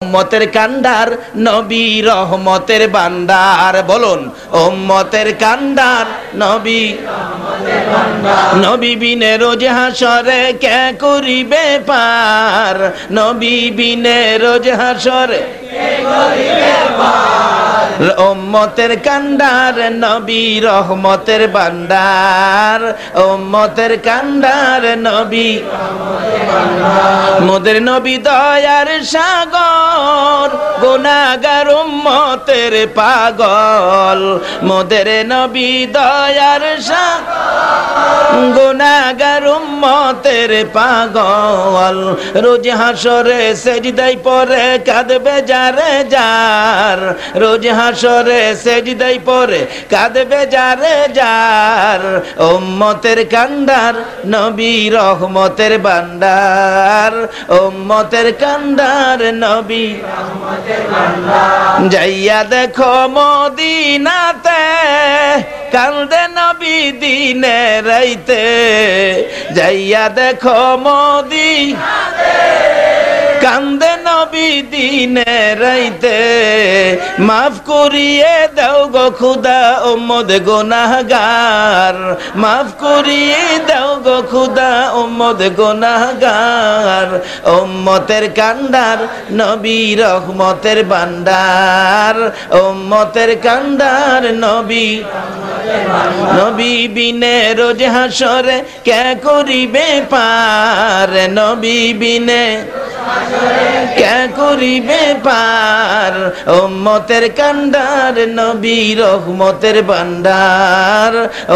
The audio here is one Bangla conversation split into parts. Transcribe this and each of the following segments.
উম্মতের কান্ডার নবী রহমতের ভান্ডার, বলুন উম্মতের কান্ডার নবী রহমতের ভান্ডার। নবী বিনে রোজ হাসরে কে করিবে পার, নবী বিনে রোজ হাসরে কে করিবে পার। উম্মতের কান্ডার নবী রহমতের ভান্ডার, উম্মতের কান্ডার নবী রহমতের ভান্ডার। মোদের নবী দয়ার সাগর, গুনাহগার উম্মতের পাগল। মোদের নবী দয়ার সাগর, গুনাহগার উম্মতের পাগল। রোজ হাসরে সেজদায় পড়ে কাঁদবে যারে যার, রোজ হাসরে সেজদায় পড়ে কাঁদবে যারে যার। উম্মতের কান্ডার নবী রহমতের ভান্ডার, উম্মতের কান্ডার নবী রহমতের ভান্ডার। যাইয়া দেখো মদিনাতে কান্দে নবী দিনে রাইতে, যাইয়া দেখো মদিনাতে কান্দে নবী দিনে রাইতে। মাফ করিয়ে দাও গো খুদা উম্মত গুনাহগার, মাফ করিয়ে দাও গো খুদা উম্মত গুনাহগার। উম্মতের কান্ডার নবী রহমতের ভান্ডার, উম্মতের কান্ডার নবী নবী বিনে রোজ হাসরে কে করিবে পার, নবী বিনে কে করিবে পার। উম্মতের কান্ডার নবী রহমতের ভান্ডার,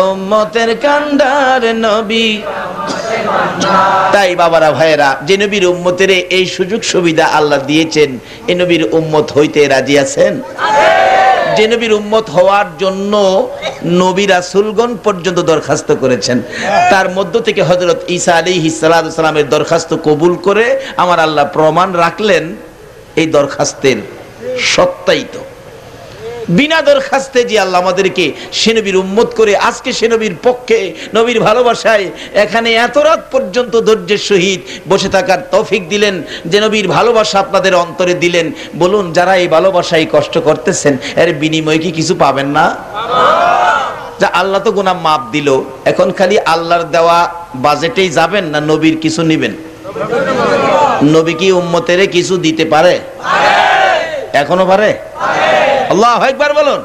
উম্মতের কান্ডার নবী। তাই বাবারা ভাইয়েরা, যে নবীর উম্মতের এই সুযোগ সুবিধা আল্লাহ দিয়েছেন, এই নবীর উম্মত হইতে রাজি আছেন? যে নবীর উম্মত হওয়ার জন্য নবী রাসূলগণ পর্যন্ত দরখাস্ত করেছেন, তার মধ্য থেকে হযরত ঈসা আলাইহিস সালামের দরখাস্ত কবুল করে আমার আল্লাহ প্রমাণ রাখলেন এই দরখাস্তের সত্যায়িত। বিনা দরখাস্তে যে আল্লাহ আমাদেরকে সে নবীর উম্মত করে আজকে সে নবীর পক্ষে নবীর ভালোবাসায় এখানে এত রাত পর্যন্ত ধৈর্যের সহিত বসে থাকার তৌফিক দিলেন, যে নবীর ভালোবাসা আপনাদের অন্তরে দিলেন। বলুন, যারা এই ভালোবাসায় কষ্ট করতেছেন এর বিনিময়ে কি কিছু পাবেন না? যা আল্লাহ তো গুনাহ মাফ দিল, এখন খালি আল্লাহর দেওয়া বাজেটেই যাবেন না নবীর কিছু নিবেন? নবী কি উম্মতেরে কিছু দিতে পারে? এখনো পারে? আল্লাহু আকবার বলুন।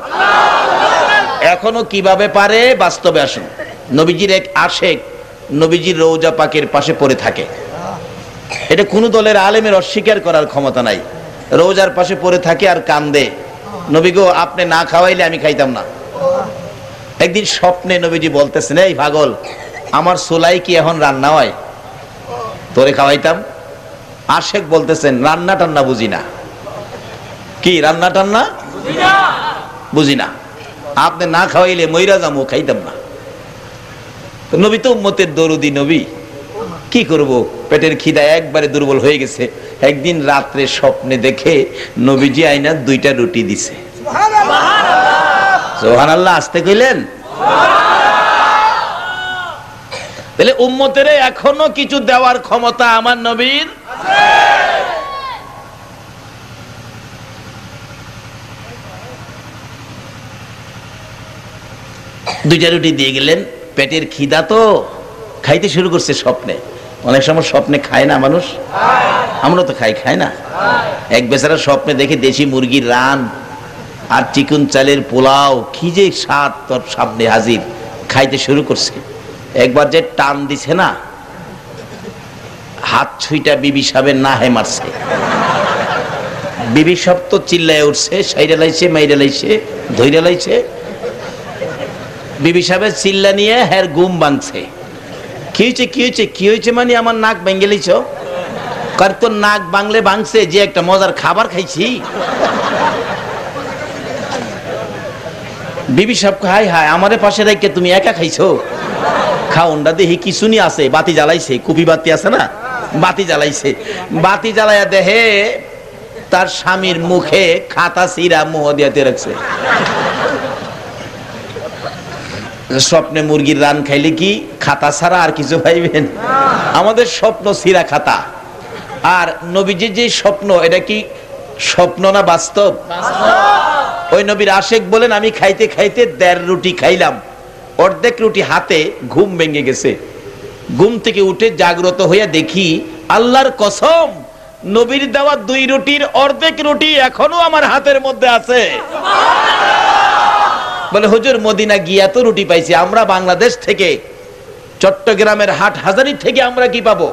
এখনো কিভাবে পারে? বাস্তবে আসুন। নবীজির এক আশেক নবীজির রওজা পাকের পাশে পড়ে থাকে, এটা কোন দলের আলেমের অস্বীকার করার ক্ষমতা নাই। রওজার পাশে পড়ে থাকে আর কান্দে, নবী গো আপনি না খাওয়াইলে আমি খাইতাম না। একদিন স্বপ্নে নবীজি বলতেছেন, এই পাগল, আমার সোলাই কি এখন রান্না হয়? তোরে খাওয়াইতাম। আশেক বলতেছেন, রান্না টান্না বুঝি না। কি রান্না টান্না বুঝি না, আপনি না খাওয়াইলে মইরা যাবো, খাইতাম না। নবী তো উম্মতের দরদি নবী, কি করব, পেটের খিদা একবারে দুর্বল হয়ে গেছে। একদিন রাত্রে স্বপ্নে দেখে নবীজি আইনা 2টা রুটি দিছে। সুবহানাল্লাহ, আসতে কইলেন? তাহলে উম্মতের এখনো কিছু দেওয়ার ক্ষমতা আমার নবীর আছে। 2টা রুটি দিয়ে গেলেন, পেটের খিদা তো খাইতে শুরু করছে স্বপ্নে। অনেক সময় স্বপ্নে খায় না মানুষ, আমরা তো খাই না। এক বেচারা স্বপ্নে দেখে দেশি মুরগির রান আর চিকন চালের পোলাও, কি যে স্বাদ তোর সামনে হাজির, খাইতে শুরু করছে। একবার যে টান দিছে না, হাত ছুঁইটা বিবি সাহেবের না হে মারছে। বিবি সব তো চিল্লায় উঠছে, সাইডা লাইছে, মাইরা লাইছে, ধইরা লাইছে। বিবি সাহেবের চিল্লা নিয়ে হ্যার ঘুম ভাঙছে। কি হয়েছে কি হয়েছে কি হয়েছে মানে আমার নাক ভেঙে লিছ? কার তোর নাক ভাঙলে ভাঙছে, যে একটা মজার খাবার খাইছি। বিবি সাহেব হাই হাই, আমারে পাশে রেখে তুমি একা খাইছো? খাওনটা দেখি কিছু নি আছে, বাতি জ্বালাইছে, কুপি বাতি আছে না, বাতি জ্বালাইছে। বাতি জ্বালাইয়া দেহে তার স্বামীর মুখে খাতা চিরা মুহ দিয়াতে রাখছে। স্বপ্নে মুরগির রান খাইলে কি খাতা ছাড়া আর কিছু পাইবেন? আমাদের স্বপ্ন চিরা খাতা। আর নবীজির যে স্বপ্ন, এটা কি স্বপ্ন না বাস্তব? ওই নবীর আশেক বলেন, আমি খাইতে খাইতে 1.5 রুটি খাইলাম, অর্ধেক রুটি হাতে, ঘুম ভেঙে গেছে। ঘুম থেকে উঠে জাগ্রত হইয়া দেখি, আল্লাহর কসম, নবীর দেওয়া 2 রুটির অর্ধেক রুটি এখনো আমার হাতের মধ্যে আছে। বলে, হুজুর মদিনা গিয়া তো রুটি পাইছি, আমরা বাংলাদেশ থেকে, চট্টগ্রামের হাট হাজারি থেকে আমরা কি পাবো?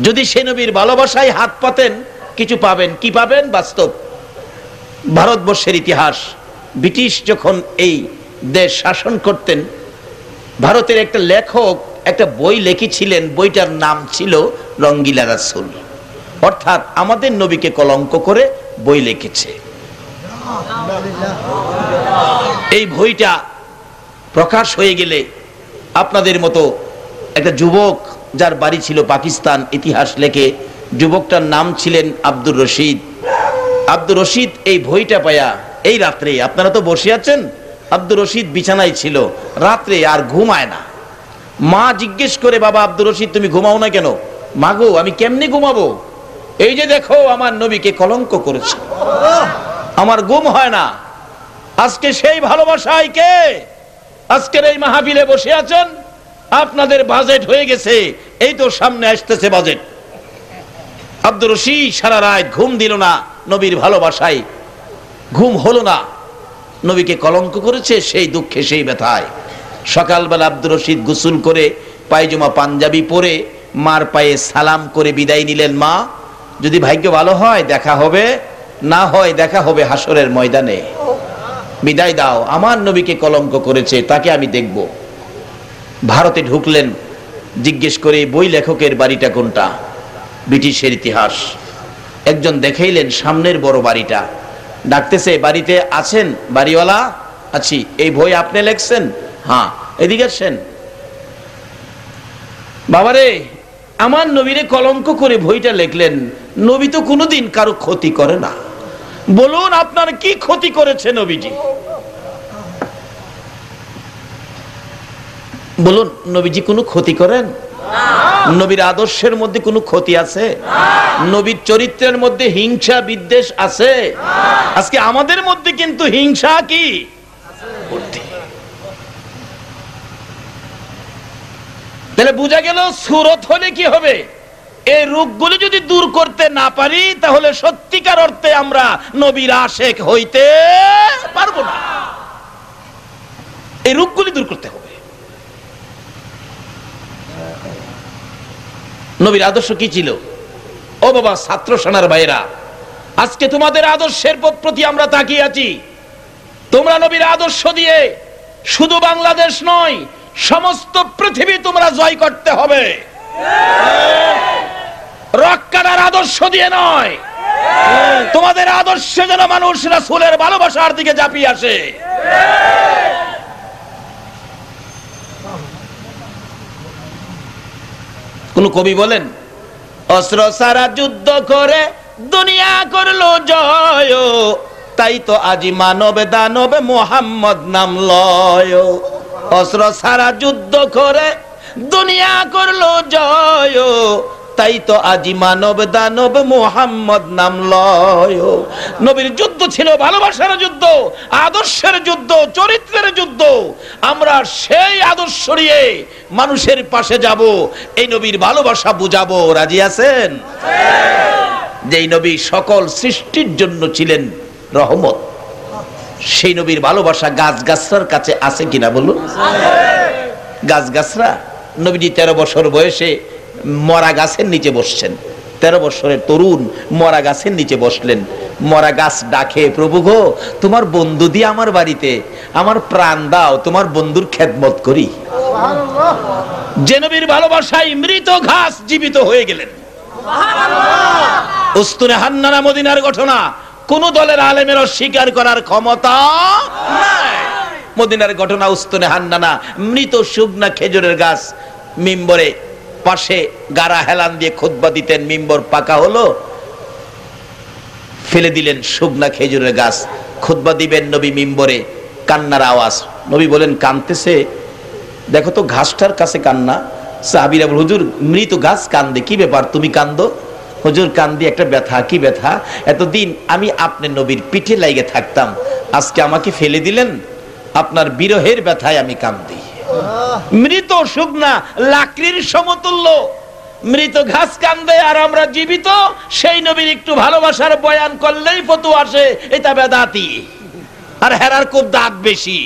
যদি সে নবীর ভালোবাসায় হাত পাতেন কিছু পাবেন। কি পাবেন? বাস্তব। ভারতবর্ষের ইতিহাস, ব্রিটিশ যখন এই দেশ শাসন করতেন, ভারতের একটা লেখক একটা বই লিখেছিলেন, বইটার নাম ছিল রঙ্গিলা রাসূল, অর্থাৎ আমাদের নবীকে কলঙ্ক করে বই লিখেছে। এই বইটা প্রকাশ হয়ে গেলে আপনাদের মতো একটা যুবক, যার বাড়ি ছিল পাকিস্তান, ইতিহাস লেখে, যুবকটার নাম ছিলেন আব্দুর রশিদ। আব্দুর রশিদ এই বইটা পায়া এই রাত্রে, আপনারা তো বসে আছেন, আব্দুর রশিদ বিছানায় ছিল, রাত্রে আর ঘুমায় না। মা জিজ্ঞেস করে, বাবা আব্দুর রশিদ তুমি ঘুমাও না কেন? মাগো আমি কেমনি ঘুমাবো, এই যে দেখো আমার নবীকে কলঙ্ক করেছে, আমার ঘুম হয় না। আজকে সেই ভালোবাসায় কে আজকের এই মাহফিলে বসে আছেন? আপনাদের বাজেট হয়ে গেছে, এই তো সামনে আসতেছে বাজেট। আব্দুর রশিদ সারা রাত ঘুম দিল না, নবীর ভালোবাসায় ঘুম হলো না, নবীকে কলঙ্ক করেছে, সেই দুঃখে সেই ব্যথায়। সকালবেলা আব্দুর রশিদ গোসল করে পায়জামা পাঞ্জাবি পরে মার পায়ে সালাম করে বিদায় নিলেন। মা, যদি ভাগ্য ভালো হয় দেখা হবে, না হয় দেখা হবে হাসরের ময়দানে, বিদায় দাও, আমার নবীকে কলঙ্ক করেছে, তাকে আমি দেখব। ভারতে ঢুকলেন, জিজ্ঞেস করে বই লেখকের বাড়িটা কোনটা, ব্রিটিশের ইতিহাস। একজন দেখাইলেন সামনের বড় বাড়িটা, ডাকতেছে, বাড়িতে আছেন? বাড়িওয়ালা, আছি। এই বই আপনি লেখছেন? হ্যাঁ। এদিকে আসেন। বাবারে, আমার নবীরে কলঙ্ক করে বইটা লিখলেন, নবী তো কোনোদিন কারো ক্ষতি করে না, বলুন আপনার কি ক্ষতি করেছে নবীজি? বলুন, নবীজি কোনো ক্ষতি করেন? নবীর আদর্শের মধ্যে কোনো ক্ষতি আছে? নবীর চরিত্রের মধ্যে হিংসা বিদ্বেষ আছে? আজকে আমাদের মধ্যে কিন্তু হিংসা কি? তাহলে বোঝা গেল, সুরত হলে কি হবে? এই রূপগুলি যদি দূর করতে না পারি, তাহলে সত্যিকার অর্থে আমরা নবীর আশেক হইতে পারবো না। এই রূপগুলি দূর করতে হবে। নবীর আদর্শ কি ছিল? ও বাবা, ছাত্র সোনার ভাইরা, আজকে তোমাদের আদর্শের প্রতি আমরা তাকিয়ে আছি। তোমরা নবীর আদর্শ দিয়ে শুধু বাংলাদেশ নয়, সমস্ত পৃথিবী তোমরা জয় করতে হবে। রক্কার আদর্শ দিয়ে নয়, তোমাদের আদর্শে যেন মানুষ রাসূলের ভালোবাসার দিকে ঝাঁপিয়ে আসে। কোন কবি বলেন, অস্ত্র সারা যুদ্ধ করে দুনিয়া করলো জয়, তাই তো আজি মানব দানব মুহাম্মদ নাম লয়। অস্ত্র সারা যুদ্ধ করে দুনিয়া করলো জয়, তাই তো আজি মানব দানব মুহাম্মদ নাম লয়। নবীর যুদ্ধ ছিল ভালোবাসার যুদ্ধ, আদর্শের যুদ্ধ, চরিত্রের যুদ্ধ। আমরা সেই আদর্শ নিয়ে মানুষের পাশে যাব, এই নবীর ভালোবাসা বুঝাবো। রাজি আছেন? যেই নবী সকল সৃষ্টির জন্য ছিলেন রহমত, সেই নবীর ভালোবাসা গাছগাছরার কাছে আছে কিনা বলুন? গাছগাছরা, নবীজি 13 বছর বয়সে মরা গাছের নিচে বসছেন। 13 বছরের তরুণ মরা গাছের নিচে বসলেন। মরা গাছ ডাকে, প্রভু গো, তোমার বন্ধু দিয়ে আমার বাড়িতে, আমার প্রাণ দাও, তোমার বন্ধুর খেদমত করি। যে নবীর ভালোবাসায় মৃত ঘাস জীবিত হয়ে গেলেন। উস্তুনে হান্নানা মদিনার ঘটনা কোন দলের আলেমের অস্বীকার করার ক্ষমতা নাই। মদিনার ঘটনা, উস্তুনে হান্নানা, মৃত শুকনা খেজুরের গাছ, মিম্বরে পাশে গাড়া হেলান দিয়ে খুতবা দিতেন। মিম্বর পাকা হলো, ফেলে দিলেন শুকনা খেজুরের গাছ। খুতবা দিবেন নবী, মিম্বরে কান্নার আওয়াজ। নবী বলেন, কানতেছে, দেখো তো ঘাসটার কাছে কান্না। সাহাবীরা বলেন, হুজুর মৃত গাছ কান্দে, কি ব্যাপার, তুমি কান্দো? হুজুর কান্দি একটা ব্যথা। কি ব্যথা? এতদিন আমি আপনার নবীর পিঠে লাগে থাকতাম, আজকে আমাকে ফেলে দিলেন, আপনার বিরহের ব্যথায় আমি কান্দি। মৃত শুকনা লাকড়ির সমতুল্য, মৃত ঘাস কান্দে আর আমরা জীবিত। সেই নবীর একটু ভালোবাসার বয়ান করলেই ফতোয়া আসে এটা বেদাতি, আর হেরার খুব দাঁত বেশি।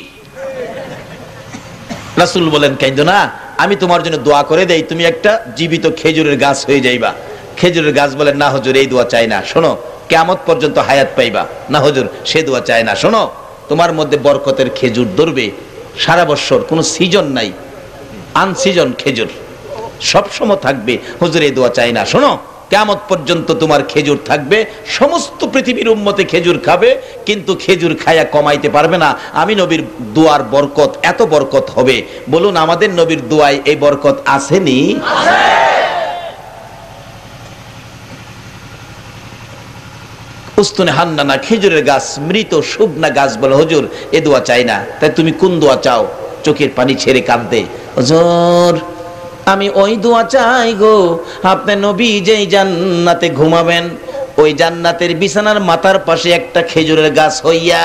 রাসূল বলেন কাইন্দো না, আমি তোমার জন্য দোয়া করে দেই, তুমি একটা জীবিত খেজুরের গাছ হয়ে যাইবা। খেজুরের গাছ বলেন না হুজুর, এই দোয়া চাই না, শোনো কিয়ামত পর্যন্ত হায়াত পাইবা। না হুজুর, সে দোয়া চাই না, শোনো তোমার মধ্যে বরকতের খেজুর ধরবে সারা বছর, কোনো সিজন নাই, আনসিজন খেজুর সব সময় থাকবে। হুজুর এই দোয়া চাই না, শোনো কিয়ামত পর্যন্ত তোমার খেজুর থাকবে, সমস্ত পৃথিবীর উম্মতে খেজুর খাবে, কিন্তু খেজুর খায়া কমাইতে পারবে না। আমি নবীর দোয়ার বরকত, এত বরকত হবে। বলুন আমাদের নবীর দোয়ায় এই বরকত আসেনি? উস্তুনে হান্নানা খেজুরের গাছ, মৃত শুকনা গাছ বলে হুজুর এ দোয়া চাই না। তাই তুমি কোন দোয়া চাও? চোখের পানি ছেড়ে কাঁদতে, হুজুর আমি ওই দোয়া চাই গো, আপনার নবী যেই জান্নাতে ঘুমাবেন, ওই জান্নাতের বিছানার মাথার পাশে একটা খেজুরের গাছ হইয়া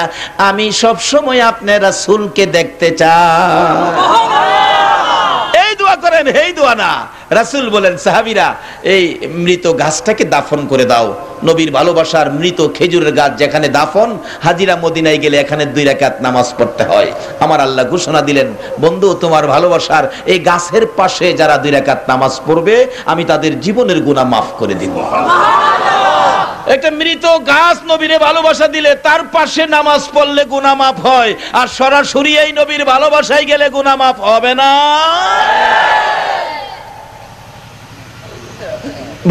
আমি সব সময় আপনার রাসূলকে দেখতে চাই। এই দোয়া করেন, এই দোয়া না। রাসূল বলেন সাহাবীরা এই মৃত গাছটাকে দাফন করে দাও। নবীর ভালোবাসার মৃত খেজুরের গাছ যেখানে দাফন, হাজিরা মদিনায় গেলে এখানে 2 রাকাত নামাজ পড়তে হয়। আমার আল্লাহ ঘোষণা দিলেন, বন্ধু তোমার ভালোবাসার এই গাছের পাশে যারা 2 রাকাত নামাজ পড়বে আমি তাদের জীবনের গুনাহ মাফ করে দিব। একটা মৃত গাছ নবীরে ভালোবাসা দিলে তার পাশে নামাজ পড়লে গুনাহ মাফ হয়, আর সরাসরি এই নবীর ভালোবাসায় গেলে গুনাহ মাফ হবে না।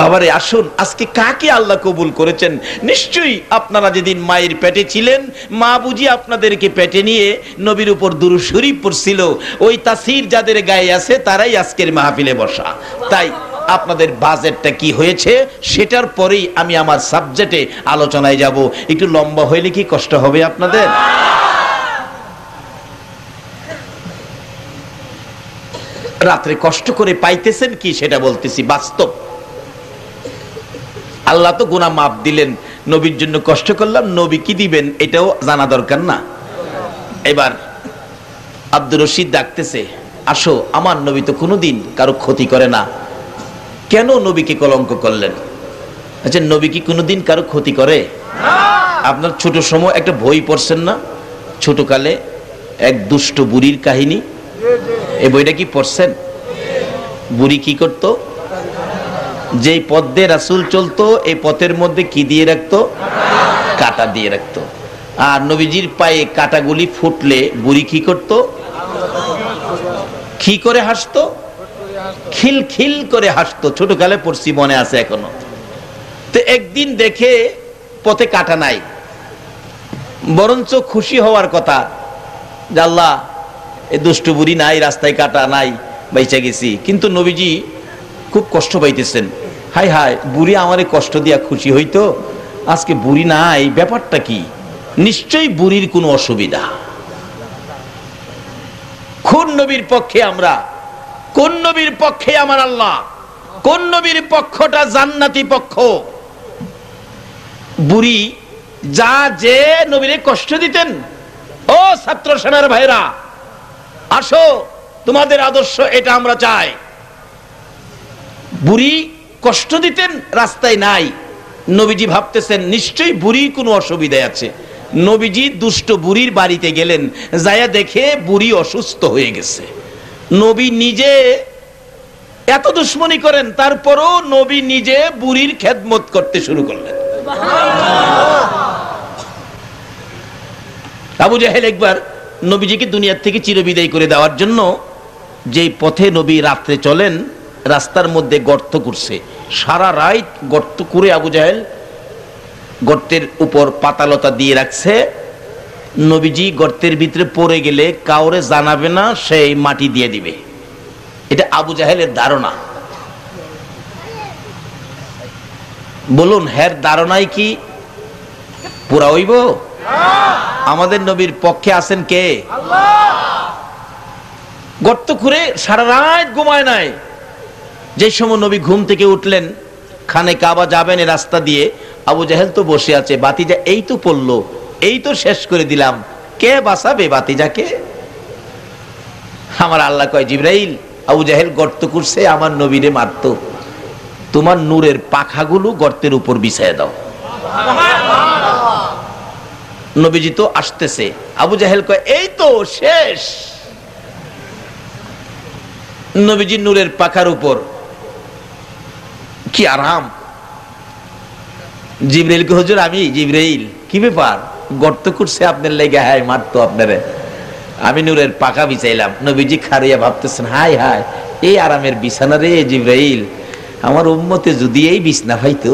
বাবারে আসুন, আজকে কাকে আল্লাহ কবুল করেছেন? নিশ্চয়ই আপনারা যেদিন মায়ের পেটে ছিলেন, মা বুঝি আপনাদেরকে পেটে নিয়ে নবীর উপর দুরূদ শরীফ পড়ছিল। ওই তাসির যাদের গায়ে আছে তারাই আজকের মাহফিলে বসা। তাই আপনাদের বাজেটটা কি হয়েছে সেটার পরেই আমি আমার সাবজেক্টে আলোচনায় যাব। একটু লম্বা হইলে কি কষ্ট হবে আপনাদের? রাত্রে কষ্ট করে পাইতেছেন কি সেটা বলতেছি, বাস্তব। আল্লাহ তো গুনাহ মাফ দিলেন, নবীর জন্য কষ্ট করলাম, নবী কি দিবেন এটাও জানা দরকার না? এবার আব্দুর রশিদ ডাকতেছে, আসো, আমার নবী তো কোনোদিন কারো ক্ষতি করে না, কেন নবীকে কলঙ্ক করলেন? আচ্ছা নবী কি কোনোদিন কারো ক্ষতি করে? আপনার ছোট সময় একটা বই পড়ছেন না, ছোটকালে এক দুষ্ট বুড়ির কাহিনী? এই বইটা কি পড়ছেন? বুড়ি কি করতো? যেই পথ দিয়ে রাসূল চলতো এই পথের মধ্যে কি দিয়ে রাখতো? কাঁটা দিয়ে রাখতো। আর নবীজির পায়ে কাঁটাগুলি ফুটলে বুড়ি কি করতো? কি করে হাসতো? খিল খিল করে হাসতো। ছোটকালে পড়ছি, মনে আছে এখনো। তো একদিন দেখে পথে কাঁটা নাই, বরঞ্চ খুশি হওয়ার কথা যে আল্লাহ এই দুষ্ট বুড়ি নাই, রাস্তায় কাঁটা নাই, বাইচা গেছি। কিন্তু নবীজি খুব কষ্ট পাইতেছেন, হাই হাই বুড়ি আমারে কষ্ট দিয়া খুশি হইতো, আজকে বুড়ি নাই, ব্যাপারটা কি? নিশ্চয়ই বুড়ির কোনো অসুবিধা। কোন নবীর পক্ষে আমরা? কোন নবীর পক্ষে আমার আল্লাহ? কোন নবীর পক্ষটা জান্নাতি পক্ষ? বুড়ি যা যে নবীরে কষ্ট দিতেন। ও ছাত্র সেনার ভাইরা আসো, তোমাদের আদর্শ এটা আমরা চাই। বুড়ি কষ্ট দিতেন, রাস্তায় নাই, নবীজি ভাবতেছেন নিশ্চয়ই বুড়ির কোনো অসুবিধা আছে। নবীজি দুষ্ট বুড়ির বাড়িতে গেলেন, যায়া দেখে বুড়ি অসুস্থ হয়ে গেছে। নবী নিজে এত দুশ্মনী করেন, তারপরও নবী নিজে বুড়ির খেদমত করতে শুরু করলেন। আবু জাহেল একবার নবীজিকে দুনিয়ার থেকে চিরবিদায় করে দেওয়ার জন্য যেই পথে নবী রাত্রে চলেন, রাস্তার মধ্যে গর্ত করছে, সারা রাত গর্ত করে আবু জাহেল গর্তের উপর পাতালতা দিয়ে রাখছে। নবীজি গর্তের ভিতরে পড়ে গেলে কাউরে জানাবে না, সেই মাটি দিয়ে দিবে। এটা আবু জাহেলের ধারণা। বলুন হের ধারণাই কি পুরা হইব? আমাদের নবীর পক্ষে আছেন কে? গর্ত খুঁড়ে সারা রাত ঘুমায় নাই। যে সময় নবী ঘুম থেকে উঠলেন, খানে কাবা যাবেন এই রাস্তা দিয়ে, আবু জাহেল তো বসে আছে, বাতিজা এই তো পড়লো, এই তো শেষ করে দিলাম, কে বাঁচাবে বাতিজাকে? আমার আল্লাহ কয়, জিবরাইল, আবু জাহেল গর্ত করছে আমার নবীরে মারতো, তোমার নূরের পাখাগুলো গর্তের উপর বিছায় দাও। নবীজি তো আসতেছে, আবু জাহেল কয় এই তো শেষ। নবীজি নূরের পাখার উপর, কি আরাম। জিবরাইলকে, হুজুর আমি জিবরাইল, কি ব্যাপার? গর্ত করছে আপনার লেগে, হ্যাঁ মারতো আপনারে, আমি নূরের পাখা বিছাইলাম। নবীজি খারিয়া ভাবতেছেন, হাই হাই এই আরামের বিছানা রে জিবরাইল, আমার উম্মতে যদি এই বিছনা পাইতো।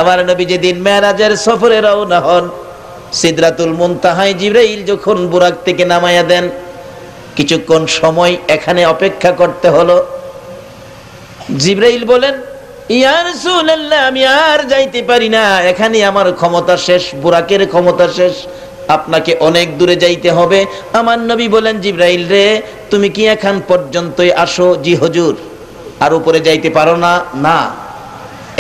আমার নবী যেদিন মেরাজের সফরে রওনা হন, সিদরাতুল মুনতাহায় জিবরাইল যখন বুরাক থেকে নামায়া দেন, কিছুক্ষণ সময় এখানে অপেক্ষা করতে হলো। জিবরাইল বলেন, ইয়া রাসূলুল্লাহ, আমি আর যাইতে পারি না, এখানে আমার ক্ষমতা শেষ, বুরাকের ক্ষমতা শেষ, আপনাকে অনেক দূরে যাইতে হবে। আমার নবী বলেন, জিবরাইল রে, তুমি কি এখান পর্যন্তই আসো? জি হুজুর। আর উপরে যাইতে পারো না? না।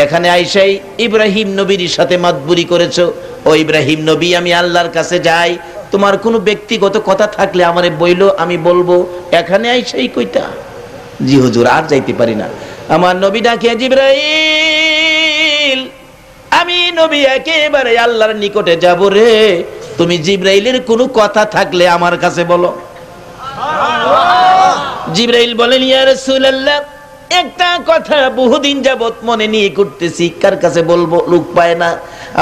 এখানে আইসাই ইব্রাহিম নবীর সাথে মাতবুরি করেছো, ও ইব্রাহিম নবী, আমি আল্লাহর কাছে যাই, তোমার কোনো ব্যক্তিগত কথা থাকলে আমারে বইলো, আমি বলবো, এখানে আইসাই কইতা? জি হুজুর, আর যাইতে পারি না। আমার নবী ডাকে, জিবরাইল, আমি নবী একেবারে আল্লাহর নিকটে যাব রে, তুমি জিবরাইলের কোনো কথা থাকলে আমার কাছে বলো। জিবরাইল বলেন, ইয়া রাসূলুল্লাহ, একটা কথা বহুদিন যাবত মনে নিয়ে করতেছি, কার কাছে বলবো, লোক পায় না,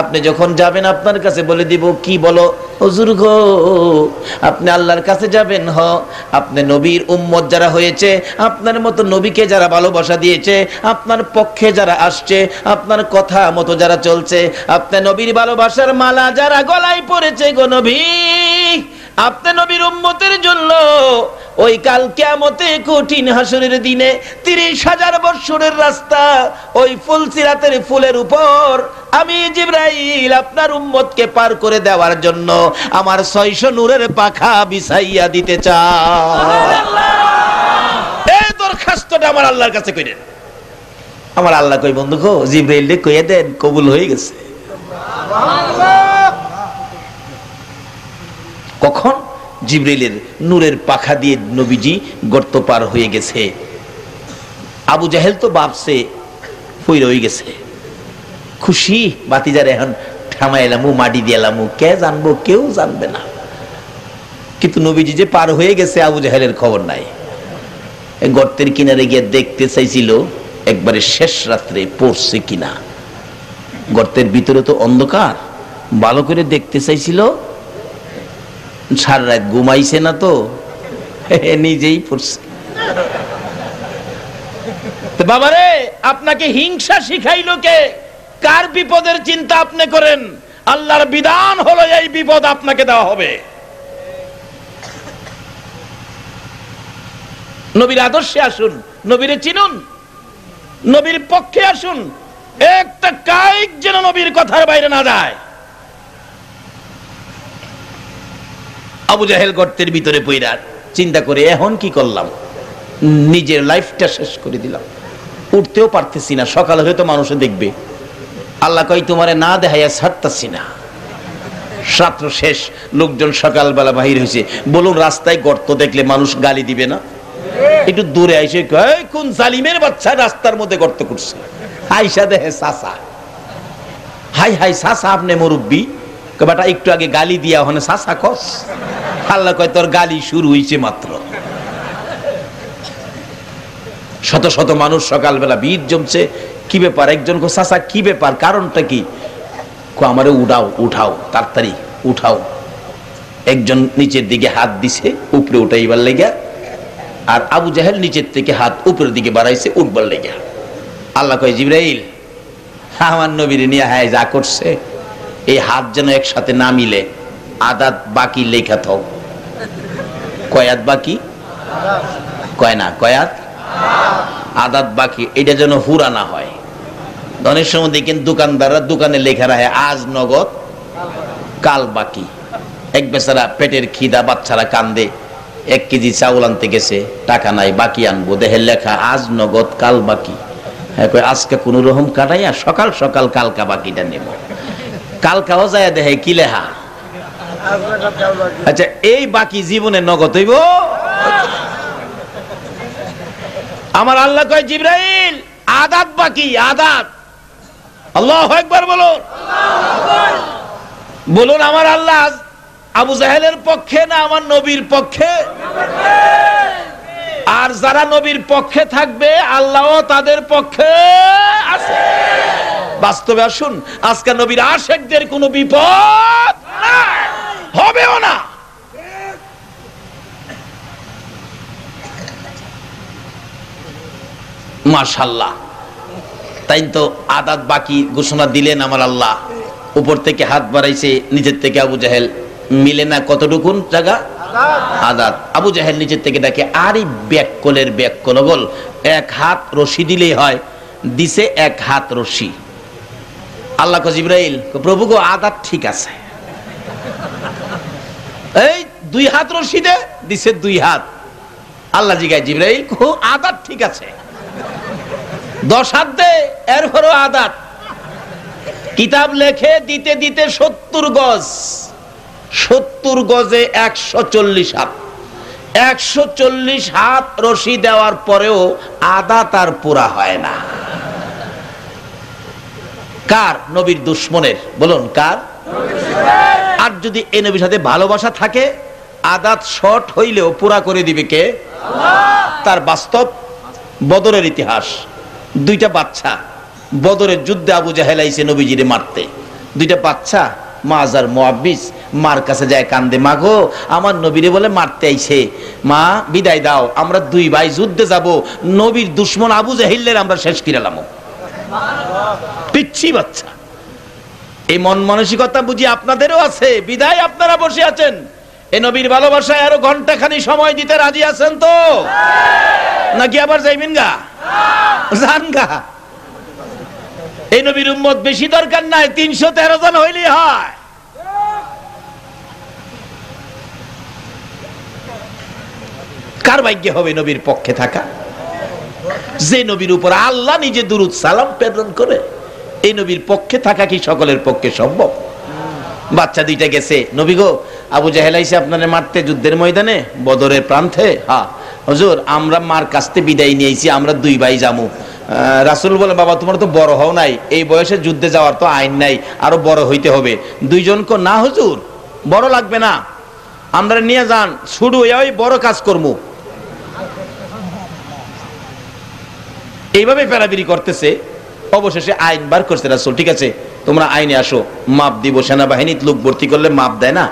আপনি যখন যাবেন আপনার কাছে বলে দিব। কি বলো? হুজুর গো, আপনি আল্লাহর কাছে যাবেন, আপনি নবীর উম্মত যারা হয়েছে, আপনার মতো নবীকে যারা ভালোবাসা দিয়েছে, আপনার পক্ষে যারা আসছে, আপনার কথা মতো যারা চলছে, আপনি নবীর ভালোবাসার মালা যারা গলায় পড়েছে গো নবী, আপনি নবীর উম্মতের জন্য ওই কাল কিয়ামতে কঠিন হাসরের দিনে 30,000 বছরের রাস্তা, ওই ফুলসিরাতের ফুলের উপর আমি জিবরাইল আপনার উম্মতকে পার করে দেওয়ার জন্য আমার 600 নূরের পাখা বিছাইয়া দিতে চাই। এই দরখাস্তটা আমার আল্লাহর কাছে কইলেন। আমার আল্লাহ কই, বন্ধু গো, জিবরাইলকে কইয়া দেন, কবুল হয়ে গেছে। কখন? জিবরাইলের নূরের পাখা দিয়ে নবীজি গর্ত পার হয়ে গেছে। আবু জাহেল তো ভাবছে পইরা হয়ে গেছে, খুশি, বাতিজার এখন থামাইলামু, মাটি দিয়ালামু, কে জানবো? কেউ জানবে না। কিন্তু নবীজি যে পার হয়ে গেছে, আবু জাহেলের খবর নাই। গর্তের কিনারে গিয়ে দেখতে চাইছিল একবারে শেষ রাত্রে পড়ছে কিনা। গর্তের ভিতরে তো অন্ধকার, ভালো করে দেখতে চাইছিল, সারা রাত ঘুমাইছে না তো, নিজেই পড়ছে। বাবারে, আপনাকে হিংসা শিখাইলো কে? কার বিপদের চিন্তা আপনি করেন? আল্লাহর বিধান হলো এই বিপদ আপনাকে দেওয়া হবে। নবীর আদর্শে আসুন, নবীরে চিনুন, নবীর পক্ষে আসুন, একটা কাইক যেন নবীর কথার বাইরে না যায়। আবু জাহেল গর্তের ভিতরে পইরা চিন্তা করে, এখন কি করলাম? নিজের লাইফটা শেষ করে দিলাম, উঠতেও পারতেছি না, সকালে হয়তো মানুষে দেখবে। আল্লাহ কই, তোমারে না দেখাইয়া ছাড়তাছি না। রাত্র শেষ, লোকজন সকালবেলা বাহির হয়েছে, বলুন রাস্তায় গর্ত দেখলে মানুষ গালি দিবে না? একটু দূরে আইসে কয়, কোন জালিমের বাচ্চা রাস্তার মধ্যে গর্ত করছে? আইসা দেখে চাচা, হাই হাই চাচা, আপনি মুরব্বী, বেটা একটু আগে গালি দিয়া ওখানে চাচা কস? আল্লাহ কয়, তোর গালি শুরু হইছে মাত্র। শত শত মানুষ সকালবেলা ভিড় জমছে, কি ব্যাপার? একজন কো, চাচা কি ব্যাপার, কারণটা কি? আমারে উঠাও, উঠাও, তাড়াতাড়ি উঠাও। একজন নিচের দিকে হাত দিছে উপরে উঠাইবার লেগা, আর আবু জাহেল নিচের থেকে হাত উপরের দিকে বাড়াইছে উঠবার লেগা। আল্লাহ কয়, জিবরাইল, আমার নবীরে নিয়ে হায় যা করছে, এই হাত যেন একসাথে না মিলে, আদাত বাকি লেখা থাও। কয়াত বাকি? কয় না, কয়াত আদাত বাকি, এটা যেন হুরা না হয়। অনেক সময় দেখেন দোকানদাররা দোকানে লেখা রাখে আজ নগদ কাল বাকি। এক বেচারা পেটের খিদা, বাচ্চারা কান্দে, 1 কেজি চাউল আনতে গেছে, টাকা নাই, বাকি আনবো, দেখে লেখা আজ নগদ কাল বাকি। হ্যাঁ কই আজকে কোন রকম কাটাইয়া সকাল সকাল কালকা বাকিটা নেব। কালকাও যায় দেখে কি লেখা। আচ্ছা এই বাকি জীবনে নগদ হইব? আমার আল্লাহ কয় জিবরাইল আদাত বাকি, আদাত। আল্লাহু আকবার বলুন, বলুন আমার আল্লাহ আবু জাহেলের পক্ষে না আমার নবীর পক্ষে? আর যারা নবীর পক্ষে থাকবে আল্লাহও তাদের পক্ষে আছে। বাস্তবে আসুন, আজকে নবীর আশিকদের কোনো বিপদ হবেও না। মাশাআল্লাহ, তাই তো আদাত বাকি ঘোষণা দিলেন আমার আল্লাহ। উপর থেকে হাত বাড়াইছে, নিচের থেকে আবু জাহেল মিলে না কতটুকুন জায়গা আদাত। আবু জাহেল নিচের থেকে ডাকে আরে ব্যাককলের ব্যাককল বল, এক হাত রশি দিলেই হয়, দিছে এক হাত রশি। আল্লাহ কয় জিবরাইল প্রভু গো আদাত ঠিক আছে, এই দুই হাত রশি দে, দিছে দুই হাত। আল্লাহ জিগায় জিবরাইল আদাত ঠিক আছে, 10 হাত দে, এরপরও আদাত। কিতাব লেখে দিতে দিতে 70 গজ, 70 গজে 140 হাত। 140 হাত রশি দেওয়ার পরেও আদাত আর পুরা হয় না। কার? নবীর দুশ্মনের। বলুন কার? আর যদি এই নবীর সাথে ভালোবাসা থাকে আদাত শর্ট হইলেও পুরা করে দিবে কে? তার বাস্তব বদরের ইতিহাস। দুইটা বাচ্চা বদরের যুদ্ধে আবু জাহেল আইছে নবীজিরে মারতে। দুইটা বাচ্চা মাজার মুআব্বিস মার কাছে যায় কান্দে, মা গো আমার নবীরে বলে মারতে আইছে, মা বিদায় দাও, আমরা দুই ভাই যুদ্ধে যাব, নবীর দুশমন আবু জাহেলের আমরা শেষ কিরালাম। পিচ্ছি বাচ্চা। এই মন মানসিকতা বুঝি আপনাদেরও আছে, বিদায় আপনারা বসে আছেন। এই নবীর ভালোবাসায় আরো ঘন্টাখানি সময় দিতে রাজি আছেন তো? নাকি আবার যাইবেন গা? যান গা। এই নবীর উম্মত বেশি দরকার নাই, 313 জন হইলেই হয়। কার ভাগ্যে হবে নবীর পক্ষে থাকা? যে নবীর উপর আল্লাহ নিজে দুরূদ সালাম প্রেরণ করে। এই নবীর পক্ষে থাকা কি সকলের পক্ষে সম্ভব? বাচ্চা দুইটা গেছে, নবী গো আবু জাহেল আইছে আপনারে মারতে যুদ্ধের ময়দানে বদরের প্রান্তে। হ্যাঁ হুজুর আমরা মার কাছতে বিদায় নিয়েছি, আমরা দুই ভাই যামু। রাসূল বলে বাবা তোমার তো বড় হও নাই, এই বয়সে যুদ্ধে যাওয়ার তো আইন নাই, আরো বড় হইতে হবে। দুইজনকে না হুজুর বড় লাগবে না, আমরা নিয়ে যান, শুধু ওই বড় কাজ করবো। এইভাবে পেরাবিরি করতেছে। অবশেষে আইন বার করছে রাসূল, ঠিক আছে তোমরা আইনে আসো, মাপ দিব। সেনাবাহিনী লোক ভর্তি করলে মাপ দেয় না,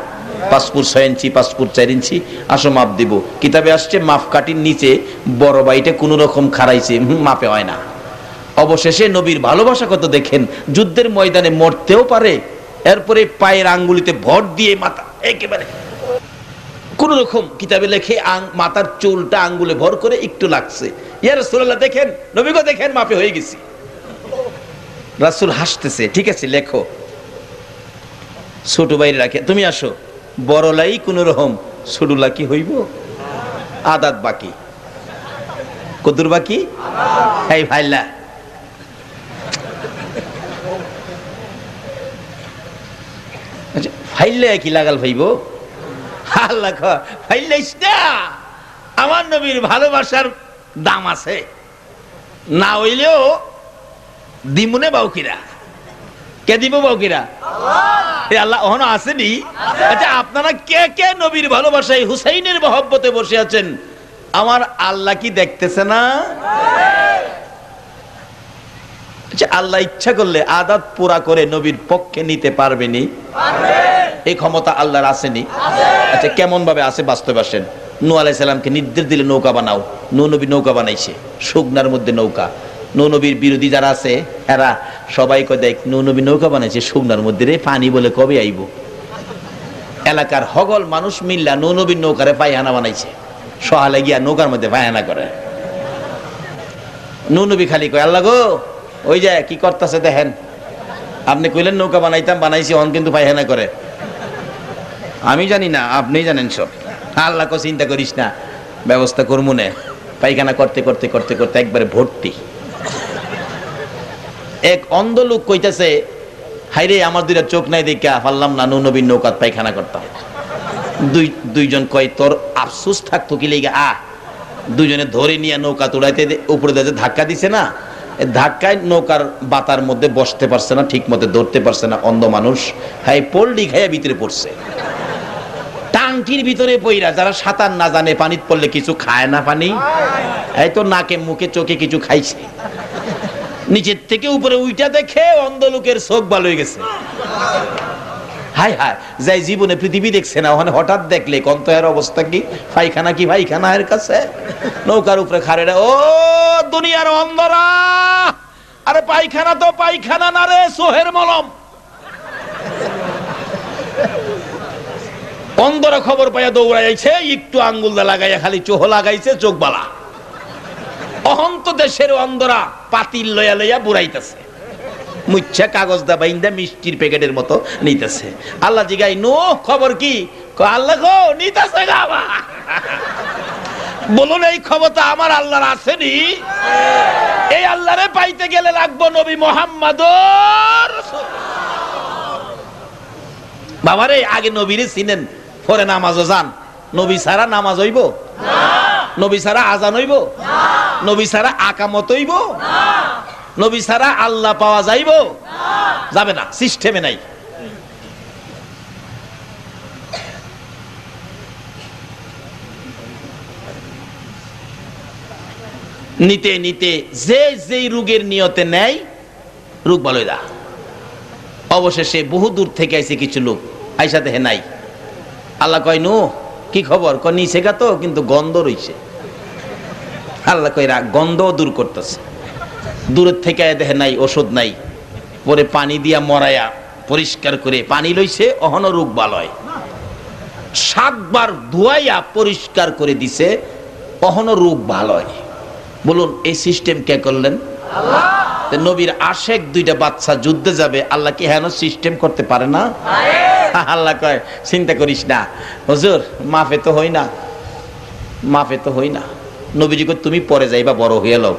5 ফুট 6 ইঞ্চি 5 ফুট 4 ইঞ্চি, আসো মাপ দিব। কিতাবে আসছে মাপ কাটির নিচে বড় বাইটা কোন রকম খারাইছে, মাপে হয় না। অবশেষে নবীর ভালোবাসা কত দেখেন, যুদ্ধের ময়দানে মরতেও পারে, এরপরে পায়ের আঙ্গুলিতে ভর দিয়ে মাথা একেবারে কোন রকম, কিতাবে লেখে মাথার চুলটা আঙ্গুলে ভর করে একটু লাগছে। ইয়া রাসূলুল্লাহ দেখেন, নবী গো দেখেন মাপে হয়ে গেছি। রাসূল হাসতেছে, ঠিক আছে লেখো। ছোট ভাই রাখে, তুমি আসো, বড়লাই কোন রকম, ছোটলা কি হইব? আদাত বাকি। কদুর বাকি? এই ভাইলা আচ্ছা ফাইলে কি লাগাল ভাইব? আল্লাহ ফাইলাইস না, আমার নবীর ভালোবাসার দাম আছে, না হইলেও দিমুনে বাউকিরা। কে দিব বাউকিরা? আল্লাহ ওহনো আসেনি। আচ্ছা আপনারা কে কে নবীর ভালোবাসায় হুসাইনের মহব্বতে বসে আছেন? আমার আল্লাহ কি দেখতেছে না? আচ্ছা আল্লাহ ইচ্ছা করলে আদাত পুরা করে নবীর পক্ষে নিতে পারবেনি? এই ক্ষমতা আল্লাহর আসেনি? আচ্ছা কেমন ভাবে আছে বাস্তবে আসেন। নূহ আলাইহিস সালামকে নির্দেশ দিলে নৌকা বানাও, নূহ নবী নৌকা বানাইছে, শুকনার মধ্যে নৌকা। নূহ নবীর বিরোধী যারা আছে এরা সবাই কয় দেখ নূহ নবী নৌকা বানাইছে শুকনার মধ্যে, রে পানি বলে কবে আইব। এলাকার হগল মানুষ মিল্লা নূহ নবীর নৌকারে পায়খানা বানাইছে, সহালে গিয়া নৌকার মধ্যে পায়খানা করে। নূহ নবী খালি কয় আল্লাহ গো ওই যে কি করতেছে দেখেন, আপনি কইলেন নৌকা বানাইতাম, বানাইছি, অন কিন্তু পায়খানা করে। আমি জানি না, আপনি জানেন সব। আল্লাহ কো চিন্তা করিস না, ব্যবস্থা করবো না। পায়খানা করতে করতে করতে করতে একবারে ভর্তি। এক অন্ধ লোক কইতেছে, হাইরে আমার দুইটা চোখ নাই দেখা পারলাম না নবীর নৌকাত পায়খানা করতাম। দুইজন কয় তোর আফসোস থাকতো কি লেগে দুইজনে ধরে নিয়ে নৌকা তোড়াইতে উপরে দিয়ে ধাক্কা দিছে না, ধাক্কায় নৌকার বাতার মধ্যে বসতে পারছে না, ঠিক মতো ধরতে পারছে না অন্ধ মানুষ, হ্যাঁ পোল্ডি খাইয়া ভিতরে পড়ছে। টাঙ্কির ভিতরে পইরা, যারা সাঁতার না জানে পানিতে পড়লে কিছু খায় না, পানি এই তো নাকে মুখে চোখে কিছু খাইছে, নিচের থেকে উপরে উইটা দেখে অন্ধ লোকের চোখ ভালো হয়ে গেছে। হাই হাই, যাই জীবনে পৃথিবী দেখছে না, ওখানে হঠাৎ দেখলে কন্তয়ের অবস্থা কি, পায়খানা কি পায়খানা এর কাছে, নৌকার উপরে খারে, ও দুনিয়ার অন্ধরা, আরে পায়খানা তো পায়খানা না রে, সোহের মলম। অন্ধরা খবর পাইয়া দৌড়াইছে, একটু আঙ্গুল দা লাগাইয়া খালি চোহ লাগাইছে, চোখ বালা। অহন্ত দেশের অন্ধরা পাতিল লইয়া লইয়া বুড়াইতেছে, মুচ্ছা কাগজ দা বাইন্দা মিষ্টির প্যাকেটের মতো নিতেছে। আল্লাহ জিগাই, নো খবর কি? আল্লাহ গো নিতেছে গাবা। বলুন এই ক্ষমতা আমার আল্লাহর আসেনি? এই আল্লাহরে পাইতে গেলে লাগবো নবী মুহাম্মদ। বাবারে আগে নবীরে চিনেন, পরে নামাজও যান। নবী ছাড়া নামাজ হইব না, নবী ছাড়া আজান হইব না, নবী ছাড়া আকামত হইব না, নবী ছাড়া আল্লাহ পাওয়া যাইব না, যাবে না, সিস্টেমে নাই। নিতে নিতে যে যেই রোগের নিয়তে নেয়, রোগ ভালো দা। অবশেষে বহু দূর থেকে আইছে কিছু লোক, আইসা দেখে নাই। আল্লাহ কয়, নু কি খবর? কয় নিচে গা তো, কিন্তু গন্ধ রইছে। আল্লাহ কয় গন্ধ দূর করতেছে। দূরের থেকে দেখে নাই, ওষুধ নাই। পরে পানি দিয়া মরাইয়া পরিষ্কার করে পানি লইছে, অহন রোগ ভালো হয়। 7 বার ধুয়াইয়া পরিষ্কার করে দিছে, অহন রোগ ভালো হয়। বলুন এই সিস্টেম কে করলেন? আল্লাহ। নবীর আশেক দুইটা বাচ্চা যুদ্ধে যাবে, আল্লাহ কি হেন সিস্টেম করতে পারে না? আল্লাহ কয় চিন্তা করিস না হুজুর, মাফে তো হই না, মাফে তো হই না। নবীজি কয় তুমি পরে যাইবা, বড় হয়ে লও।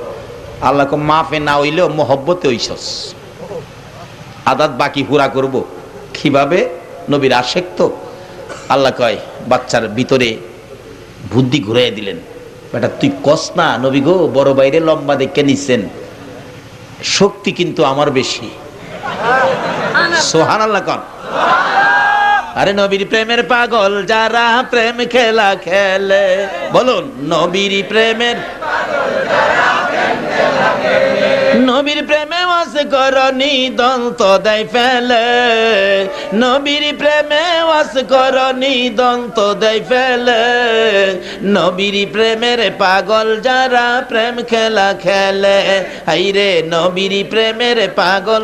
আল্লাহ কয় মাফে না হইলেও মহব্বতে হইছস, আদাত বাকি পুরা করব। কিভাবে? নবীর আশেক তো। আল্লাহ কয় বাচ্চার ভিতরে বুদ্ধি ঘুরাইয়া দিলেন, বেটা তুই কস না, নবী গো বড় বাইরে লম্বা দেখে নিচ্ছেন, শক্তি কিন্তু আমার বেশি। সুবহানাল্লাহ কন। আরে নবীর প্রেমের পাগল যারা প্রেম খেলা খেলে, বলুন নবীর প্রেমের নবীর প্রেমে ওয়াজ করনি দন্ত দেয় ফেলে, নবীর প্রেমে ওয়াজ করনি দন্ত দেয় ফেলে, নবীর প্রেমের পাগল যারা প্রেম খেলা খেলে, হাইরে নবীর প্রেমের পাগল।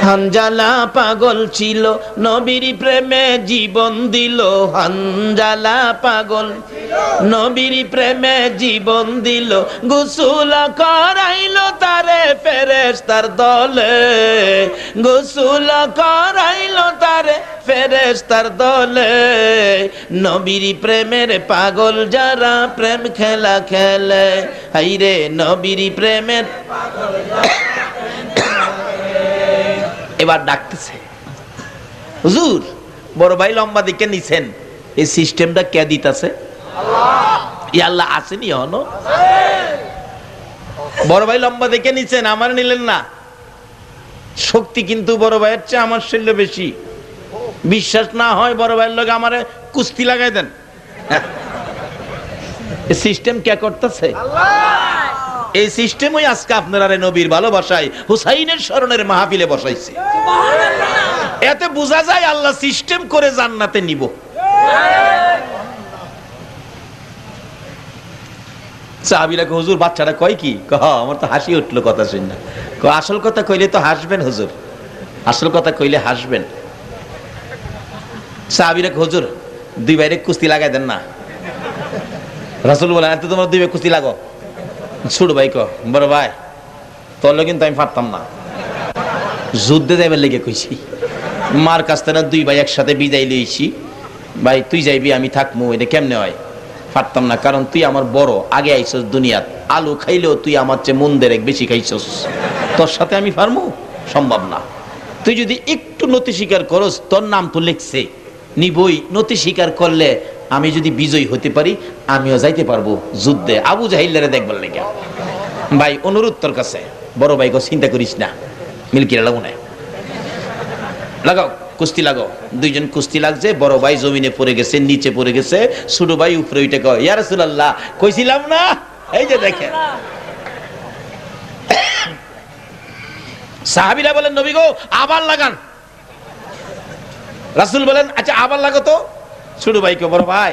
হানজালা পাগল ছিল, নবীর প্রেমে জীবন দিল। হানজালা পাগল নবীর প্রেমে জীবন দিল, গোসল করাইল তারে ফেরেশতার দলে, গোসল করাইল তারে ফেরেশতার দলে, নবীর প্রেমের পাগল যারা প্রেম খেলা খেলে, হাইরে নবীর প্রেমের। এবার ডাকতেছে, হুজুর বড় ভাই লম্বা দিকে নিছেন, এই সিস্টেমটা কে দিতেছে? আল্লাহ আসেনি হনো? বড় ভাই লম্বা দেখে নিছেন, আমার নিলেন না। শক্তি কিন্তু বড় ভাইয়ের চেয়ে আমার শরীরে বেশি। বিশ্বাস না হয় বড় ভাইয়ের লোক আমারে কুস্তি লাগাই দেন। সিস্টেম কে করতেছে? এই সিস্টেমই আজকে আপনারা নবীর ভালোবাসায় হুসাইনের স্মরণের মাহফিলে বসাইছে। এতে বোঝা যায় আল্লাহ সিস্টেম করে জান্নাতে নিব। সাহাবীরা কয় হুজুর বাচ্চাটা কয় কি? আমার তো হাসি উঠলো কথা শুনে। আসল কথা কইলে তো হাসবেন হুজুর, আসল কথা কইলে হাসবেন। সাহাবীরা কয় হুজুর দুই ভাইরে কুস্তি লাগাই দেন না। রাসূল বলেন এত তোমরা দুই ভাই কুস্তি লাগো। ছোট ভাই ক বড় ভাই তোর কিন্তু আমি পারতাম না, যুদ্ধে যাইবার লেগে কইছি। মার কাছ থেকে দুই ভাই একসাথে বিদায় লইছি, ভাই তুই যাইবি আমি থাকবো, এটা কেমনে হয়? পারতাম না, কারণ তুই আমার বড়, আগে আইছস দুনিয়াত, আলু খাইলেও তুই আমার চেয়ে মন দেরেক বেশি খাইছস, তোর সাথে আমি পারবো? সম্ভব না। তুই যদি একটু নতি স্বীকার করস, তোর নাম তো লিখছে, নিবই। নতি স্বীকার করলে আমি যদি বিজয়ী হতে পারি, আমিও যাইতে পারবো যুদ্ধে, আবু জাহিল্লারে দেখবার লেগে। ভাই অনুরোধ তোর কাছে, বড় ভাই গো চিন্তা করিস না, মিলকিরা লাগো না, লাগাও কুস্তি লাগাও। দুইজন কুস্তি লাগছে, বড় ভাই জমিনে পড়ে গেছে, নিচে পড়ে গেছে, ছোট ভাই উপরে উঠে কয় ইয়া রাসূলুল্লাহ, কইছিলাম না, এই যে দেখেন। সাহাবীরা বলেন নবী গো আবার লাগান। রাসূল বলেন আচ্ছা আবার লাগো তো। ছোট ভাইকে, বড় ভাই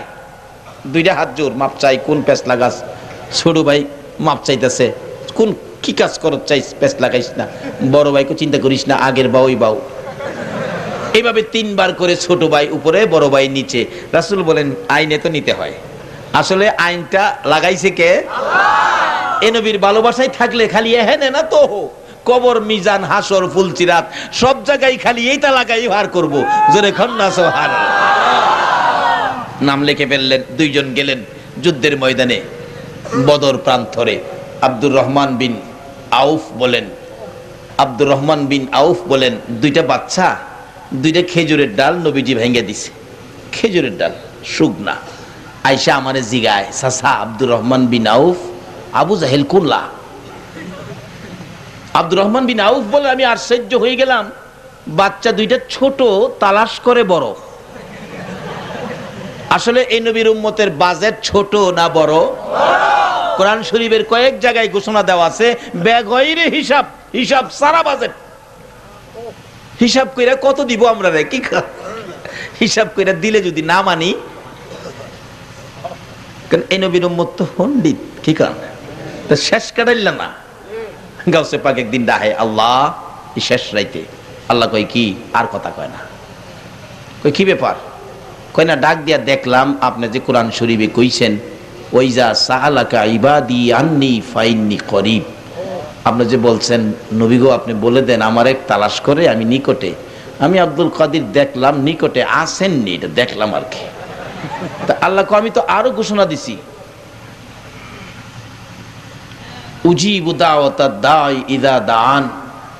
দুইটা হাত জোর, মাপ চাই, কোন পেস লাগাস? ছোট ভাই মাপ চাইতেছে, কোন কি কাজ করত চাইস, পেস লাগাইস না। বড় ভাইকে চিন্তা করিস না, আগের বাউ ওই বাউ। এইভাবে তিনবার করে ছোট ভাই উপরে, বড় ভাই নিচে। রাসূল বলেন আইনে তো নিতে হয়, আসলে আইনটা লাগাইছে কে? আল্লাহ। এ নবীর ভালোবাসায় থাকলে খালি এহেনে না তো, কবর, মিজান, হাসর, ফুলচিরাত সব জায়গায় খালি এইটা লাগাই হার করবো, জোরে খন্না সুবহানাল্লাহ। নাম লিখে ফেললেন, দুইজন গেলেন যুদ্ধের ময়দানে, বদর প্রান্তরে। আব্দুর রহমান বিন আউফ বলেন, আব্দুর রহমান বিন আউফ বলেন, দুইটা বাচ্চা, দুইটা খেজুরের ডাল নবীজি ভেঙে দিছে, খেজুরের ডাল শুকনা। আয়সা আমারে জিগায়, সাসা আব্দুর রহমান বিন আউফ, আবু জাহেল কুল্লা। আব্দুর রহমান বিন আউফ বলে আমি আশ্চর্য হয়ে গেলাম, বাচ্চা দুইটা ছোট, তালাশ করে বড়। আসলে এই নবীর উম্মতের বাজেট ছোট না বড়? কোরআন শরীফের কয়েক জায়গায় ঘোষণা দেওয়া আছে বেগয়রে হিসাব, হিসাব সারা বাজেট। হিসাব কইরা কত দিব আমরা রে, কি হিসাব কইরা দিলে যদি না মানি, কারণ এই নবীর উম্মত তো পণ্ডিত, কি কারণ তা শেষ কাটাইল না। গাউসে পাক একদিন ডাহে আল্লাহ, এই শেষ রাইতে। আল্লাহ কই কি? আর কথা কয় না। কই কি ব্যাপার? কয় না ডাক দিয়া দেখলাম আপনি যে কোরআন শরীফে কইছেন ওইজা সাআলাকা ইবাদি আন্নি ফাইন্নি করিব, আপনি যে বলছেন নবী গো আপনি বলে দেন আমার এক তালাশ করে আমি নিকটে। আমি আব্দুল কাদির দেখলাম নিকটে আসেননি, এটা দেখলাম আর কি। তা আল্লাহ কো আমি তো আরো ঘোষণা দিছি, উজিবু দাওয়াতাদ দাই ইযা দাআন,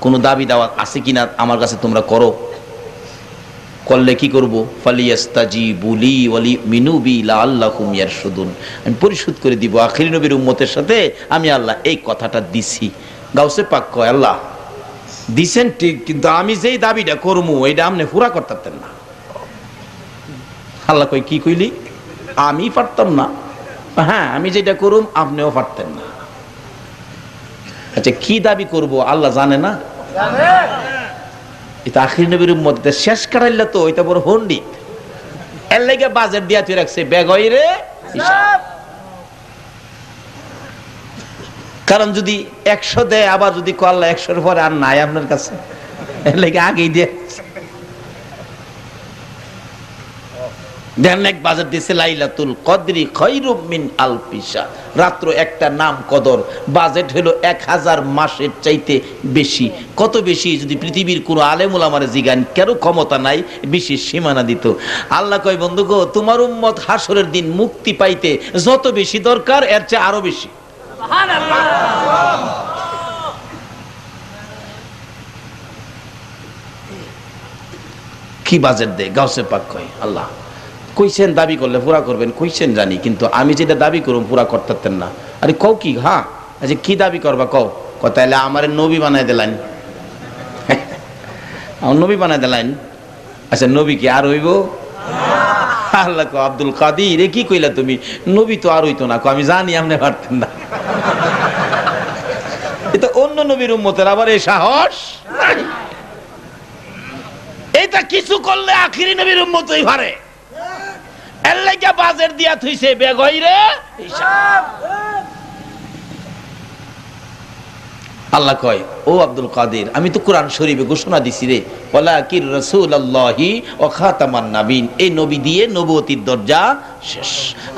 কোন দাবি দাওয়াত আছে কিনা আমার কাছে তোমরা করো, করলে কি করব? ফালিয়াস্তাজিবু লি ওয়া লিমিনু বি লাআল্লাহুম ইয়ারশুদুন, আমি পরিশোধ করে দিব আখির নবীর উম্মতের সাথে আমি আল্লাহ এই কথাটা দিছি। গাউসে পাক কয় আল্লাহ দিছেন ঠিক, কিন্তু আমি যেই দাবিটা করমু এইটা আপনি পুরা করতেন না। আল্লাহ কই কি কইলি? আমি পারতাম না? হ্যাঁ আমি যেটা করুম আপনিও পারতেন না। আচ্ছা কি দাবি করব আল্লাহ জানে না? জানে। এটা আখির নবীর উম্মত শেষ কাটাইলা তো ওইটা বড় পণ্ডিত, এর লাগি বাজেট দিয়া তুই রাখছে বেগয়রে হিসাব। কারণ যদি 100 দেয়, আবার যদি আল্লাহ 100-এর পরে আর নাই আপনার কাছে, এর লাগি আগেই দিয়ে দেন। এক বাজেট দিয়েছে লাইলাতুল কদরি খায়রুম মিন আলফি শাহর, রাত্র একটা নাম কদর, বাজেট হলো 1000 মাসের চাইতে বেশি। কত বেশি? যদি পৃথিবীর কোন আলেম ওলামারে জিগান কেন ক্ষমতা নাই বিশেষ সীমানা দিত। আল্লাহ কয় বন্ধু গো তোমার উম্মত হাসরের দিন মুক্তি পাইতে যত বেশি দরকার এর চেয়ে আরো বেশি। সুবহানাল্লাহ। কি বাজেট দে? গাউসে পাক কয় আল্লাহ কইছেন দাবি করলে পুরা করবেন, কইছেন জানি, কিন্তু আমি যেটা দাবি করব পুরা করতেন না। আরে কও কি? হ্যাঁ আচ্ছা কি দাবি করবা কও? তাহলে আমার নবী বানাই দিলেন, আমার নবী বানাই দিলেন। আচ্ছা নবী কি আর হইব? আল্লাহ কো আব্দুল কাদির এ কি কইলা তুমি? নবী তো আর হইতো না। আমি জানি আপনি পারতেন না। এটা অন্য নবীর উম্মতের আবার এই সাহস নাই। এটা কিছু করলে আখিরি নবীর উম্মতই পারে, এর লাগা বাজেট দিয়া থইছে বেগয়রে হিসাব। আল্লাহ কয় ও আব্দুল কাদের আমি তো কোরআন শরীফে ঘোষণা দিছি রে, ওয়ালাকির রাসূলুল্লাহি ওয়া খাতামান নাবিয়িন, এই নবী দিয়ে নবুয়তির দরজা শেষ।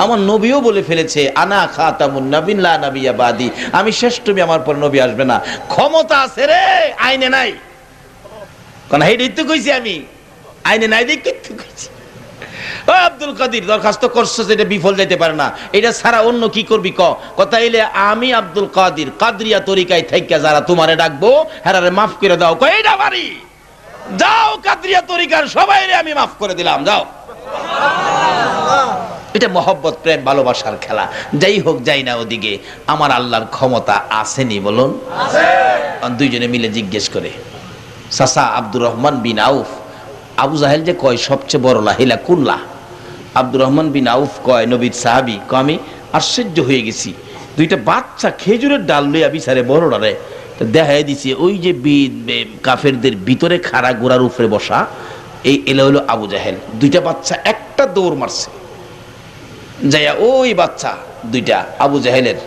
আমার নবীও বলে ফেলেছে আনা খাতামুন নাবিয়িন লা নাবিয়্যা বাদি, আমি শেষ, তুমি আমার পর নবী আসবে না। ক্ষমতা আছে রে, আইনে নাই। কোন হেইডই তো কইছি আমি, আইনে নাই দেখ কইছি। ও আব্দুল কাদের দরখাস্ত করছো যেটা বিফল যাইতে পারে না, এটা ছাড়া অন্য কি করবি কথা এলে আমি আব্দুল কাদের কাদরিয়া তরিকায় থাইকা যারা তোমারে ডাকবো হেরারে মাফ করে দাও। এইটা পারি, যাও কাদরিয়া তরিকার সবাইরে আমি মাফ করে দিলাম, যাও। এটা মহব্বত, প্রেম, ভালোবাসার খেলা। যাই হোক, যাই না ওদিকে, আমার আল্লাহর ক্ষমতা আসেনি বলুন? দুইজনে মিলে জিজ্ঞেস করে, চাচা আব্দুর রহমান বিন আউফ, আবু জাহেল যে কয় সবচেয়ে বড় লাহিলা কুল্লা, আব্দুর রহমান বিন আউফ কয় নবীর সাহাবী, আমি আশ্চর্য হয়ে গেছি, দুইটা বাচ্চা খেজুরের ডাল লইয়া বিচারে বড়রারে দেখাই দিছে, ওই যে কাফেরদের ভিতরে খাড়া গোড়ার উপরে বসা, এই এলা হলো আবু জাহেল। দুইটা বাচ্চা একটা দৌড় মারছে, যাইয়া ওই বাচ্চা দুইটা আবু জাহেলের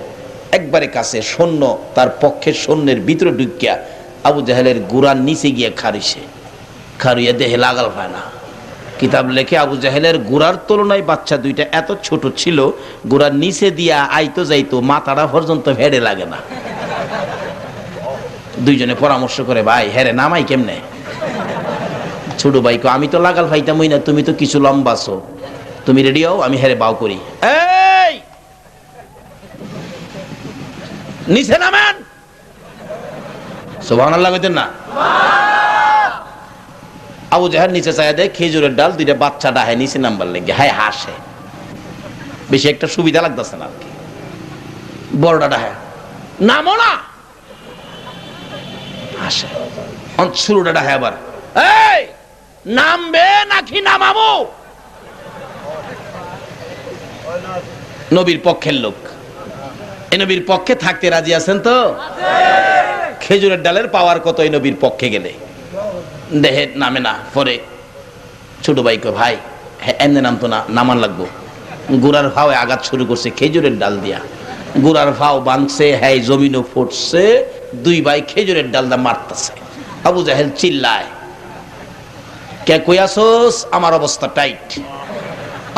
একবারে কাছে সৈন্য, তার পক্ষের সৈন্যের ভিতরে ঢুকিয়া আবু জাহেলের গোড়ার নিচে গিয়ে খারুইয়া দেহে লাগাল হয় না। কিতাব লেখে আবু জাহেলের গোড়ার তুলনায় বাচ্চা দুইটা এত ছোট ছিল, গোড়ার নিচে দিয়া আইতো যাইতো, মাথাটা পর্যন্ত ভেড়ে লাগে না। দুইজনে পরামর্শ করে, ভাই হেরে নামাই কেমনে? ছোট ভাই কো, আমি তো লাগাল ভাইতামই না, তুমি তো কিছু লম্বাছো, তুমি রেডি হও, আমি হেরে বাও করি। এই নিচে নামেন, সুবহানাল্লাহ কইতেন না? আবু জাহেল নিচে চাইয়া দেয় খেজুরের ডাল, দুইটা বাচ্চা ডাহে নিচে নাম্বার লেগে, হায় হাসে, বেশি একটা সুবিধা লাগতেছে না আর কি। বড়টা ডাহে নামো না, হাসে। ছোটটা ডাহে আবার, এই নামবে নাকি নামাবো? নবীর পক্ষের লোক, এই নবীর পক্ষে থাকতে রাজি আছেন তো? খেজুরের ডালের পাওয়ার কত এই নবীর পক্ষে গেলে? দেহে নামে না। পরে ছোট ভাইকে, ভাই হ্যাঁ এমনি নামতো না, নামান লাগবো। গুড়ার ভাও আঘাত শুরু করছে খেজুরের ডাল দিয়া, গুড়ার ভাও বাঁধছে, হ্যাঁ জমিনও ফুটছে, দুই ভাই খেজুরের ডাল দা মারতেছে। আবু জাহেল চিল্লায়, কে কই আসোস, আমার অবস্থা টাইট।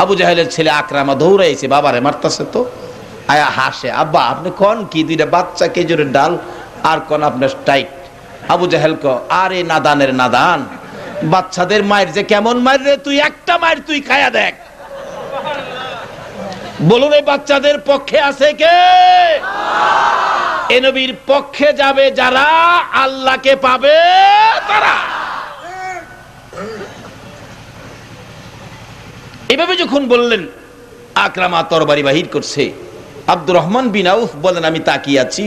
আবু জাহেলের ছেলে আকরামা দৌড়াইছে, বাবারে মারতেছে তো। আয়া হাসে, আব্বা আপনি কোন কি, দুইটা বাচ্চা খেজুরের ডাল, আর কোন আপনার টাইট? আবু জাহেল ক, আরে নাদানের নাদান, বাচ্চাদের মায়ের যে কেমন মায়ের রে, তুই একটা মায়ের তুই খায়া দেখ। বলুন এই বাচ্চাদের পক্ষে আছে কে? এ নবীর পক্ষে যাবে যারা, আল্লাহকে পাবে তারা। এভাবে যখন বললেন, আকরামা তরবারি বাহির করছে, আব্দুর রহমান বিন আউফ বলেন আমি তাকিয়ে আছি,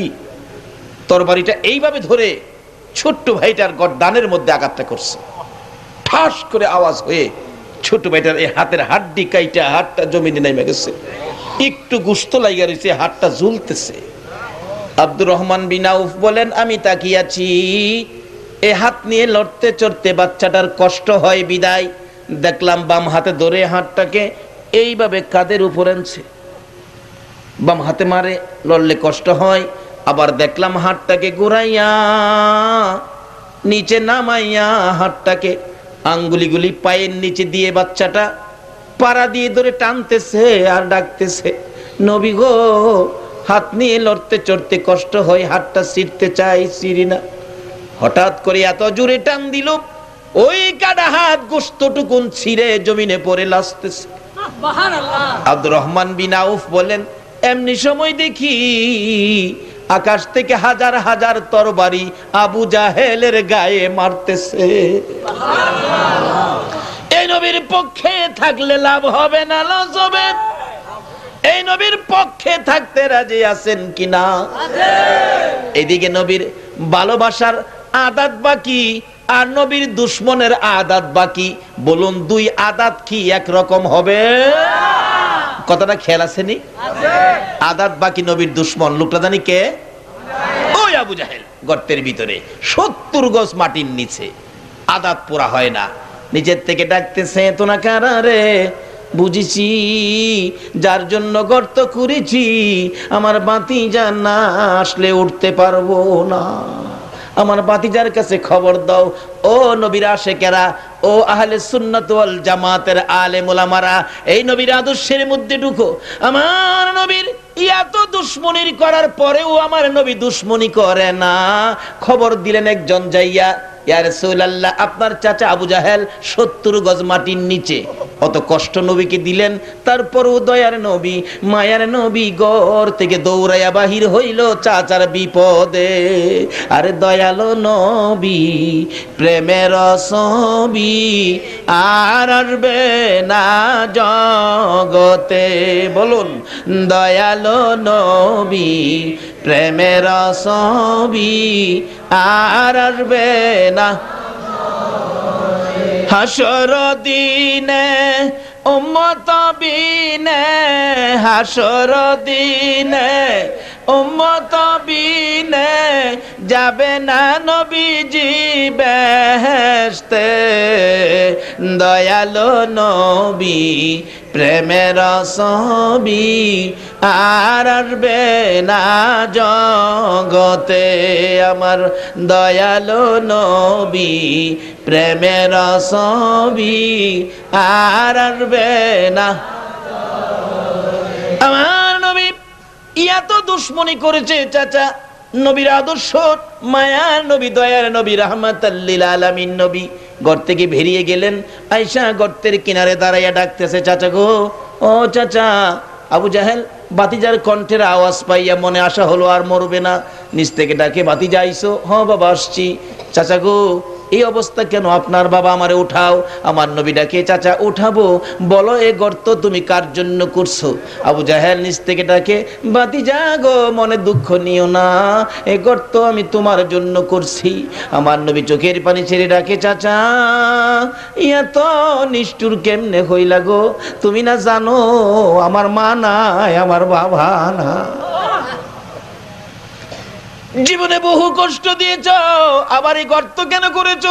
তরবারিটা এইভাবে ধরে ছোট্ট ভাইটার গর্দানের মধ্যে আঘাতটা করছে, ঠাস করে আওয়াজ হয়ে ছোট ভাইটার এই হাতের হাড্ডি কাইটা হাতটা জমিনে নেমে গেছে, একটু গোশত লাগিয়া রয়েছে, হাতটা ঝুলতেছে। আব্দুর রহমান বিন আউফ বলেন আমি তাকিয়ে আছি, এ হাত নিয়ে লড়তে চড়তে বাচ্চাটার কষ্ট হয় বিদায় দেখলাম বাম হাতে ধরে হাতটাকে এইভাবে কাঁধের উপর আনছে, বাম হাতে মারে, লড়লে কষ্ট হয়। আবার দেখলাম হাতটাকে ঘুরাইয়া নিচে নামাইয়া হাতটাকে আঙ্গুলিগুলি পায়ের নিচে দিয়ে বাচ্চাটা পাড়া দিয়ে ধরে টানতেছে আর ডাকতেছে, নবী গো, হাত নিয়ে লড়তে চড়তে কষ্ট হয়, হাতটা ছিঁড়তে চাই, ছিঁড়ি না। হঠাৎ করে এত জোরে টান দিল, ওই কাটা হাত গোশতটুকুন ছিঁড়ে জমিনে পড়ে লাসতেছে। আব্দুর রহমান বিন আউফ বলেন এমনি সময় দেখি আকাশ থেকে হাজার হাজার তরবারি আবু জাহেলের গায়ে মারতেছে। এই নবীর পক্ষে থাকলে লাভ হবে না লস হবে? এই নবীর পক্ষে থাকতে রাজি আছেন কিনা? এদিকে নবীর ভালোবাসার আদাত বাকি আর নবীর দুশ্মনের আদাত বাকি। বলুন দুই আদাত কি একরকম হবে? কথাটা খেয়াল আসেনি? আদাত বাকি নবীর দুশ্মন লোকটা জানি কে? ওই আবু জাহেল, গর্তের ভিতরে 70 গজ মাটির নিচে, আদাত পোড়া হয় না, নিজের থেকে ডাকতেছে তো না কারা রে, বুঝেছি যার জন্য গর্ত করেছি আমার বাতিজা না আসলে উঠতে পারবো না, আমার বাতিজার কাছে খবর দাও। ও নবীর আশেকেরা, ও আহলে সুন্নাত ওয়াল জামাতের আলেম ওলামারা, এই নবীর আদর্শের মধ্যে ঢুকো। আমার নবীর এত দুশ্মনী করার পরেও আমার নবী দুশ্মনী করে না। খবর দিলেন একজন যাইয়া, ইয়া রাসূলুল্লাহ আপনার চাচা আবু জাহেল 70 গজ মাটির নিচে, অত কষ্ট নবীকে দিলেন, তারপরও দয়ার নবী মায়ার নবী ঘর থেকে দৌড়াইয়া বাহির হইল চাচার বিপদে। আরে দয়ালো নবী প্রেমের ছবি আর আসবে না জগতে। বলুন দয়ালো নবী প্রেমের ছবি আর আসবে না। হাসর দিনে উম্মত বিনে, হাসর দিনে উম্মত বিনে যাবে না নবীজি বেহেশতে। দয়ালো নবী প্রেমের ছবি আর আসবে না জগতে। আমার দয়ালো নবী প্রেমের ছবি আর আসবে না। আমার নবী এত দুশ্মনী করেছে চাচা, নবীর আদর্শ মায়ার নবী দয়ার নবী রাহমাতাল লিল আলামিন নবী ঘর থেকে বেরিয়ে গেলেন। আয়েশা গর্তের কিনারে দাঁড়াইয়া ডাকতেছে, চাচা গো, ও চাচা। আবু জাহেল বাতিজার কণ্ঠের আওয়াজ পাইয়া মনে আশা হলো আর মরবে না, নিচ থেকে ডাকে, বাতিজা আইসো? হ বাবা আসছি। চাচা গো এই অবস্থা কেন আপনার? বাবা আমারে উঠাও। আমার নবী ডাকে, চাচা উঠাবো, বলো এ গর্ত তুমি কার জন্য করছো? আবু জাহেল নিচ থেকে ডাকে, বাতিজা গো মনে দুঃখ নিও না, এ গর্ত আমি তোমার জন্য করছি। আমার নবী চোখের পানি ছেড়ে ডাকে, চাচা এত নিষ্ঠুর কেমনে হইলা গো? তুমি না জানো আমার মা নাই, আমার বাবা না, জীবনে বহু কষ্ট দিয়েছ, আবার এই গর্ত কেন করেছ?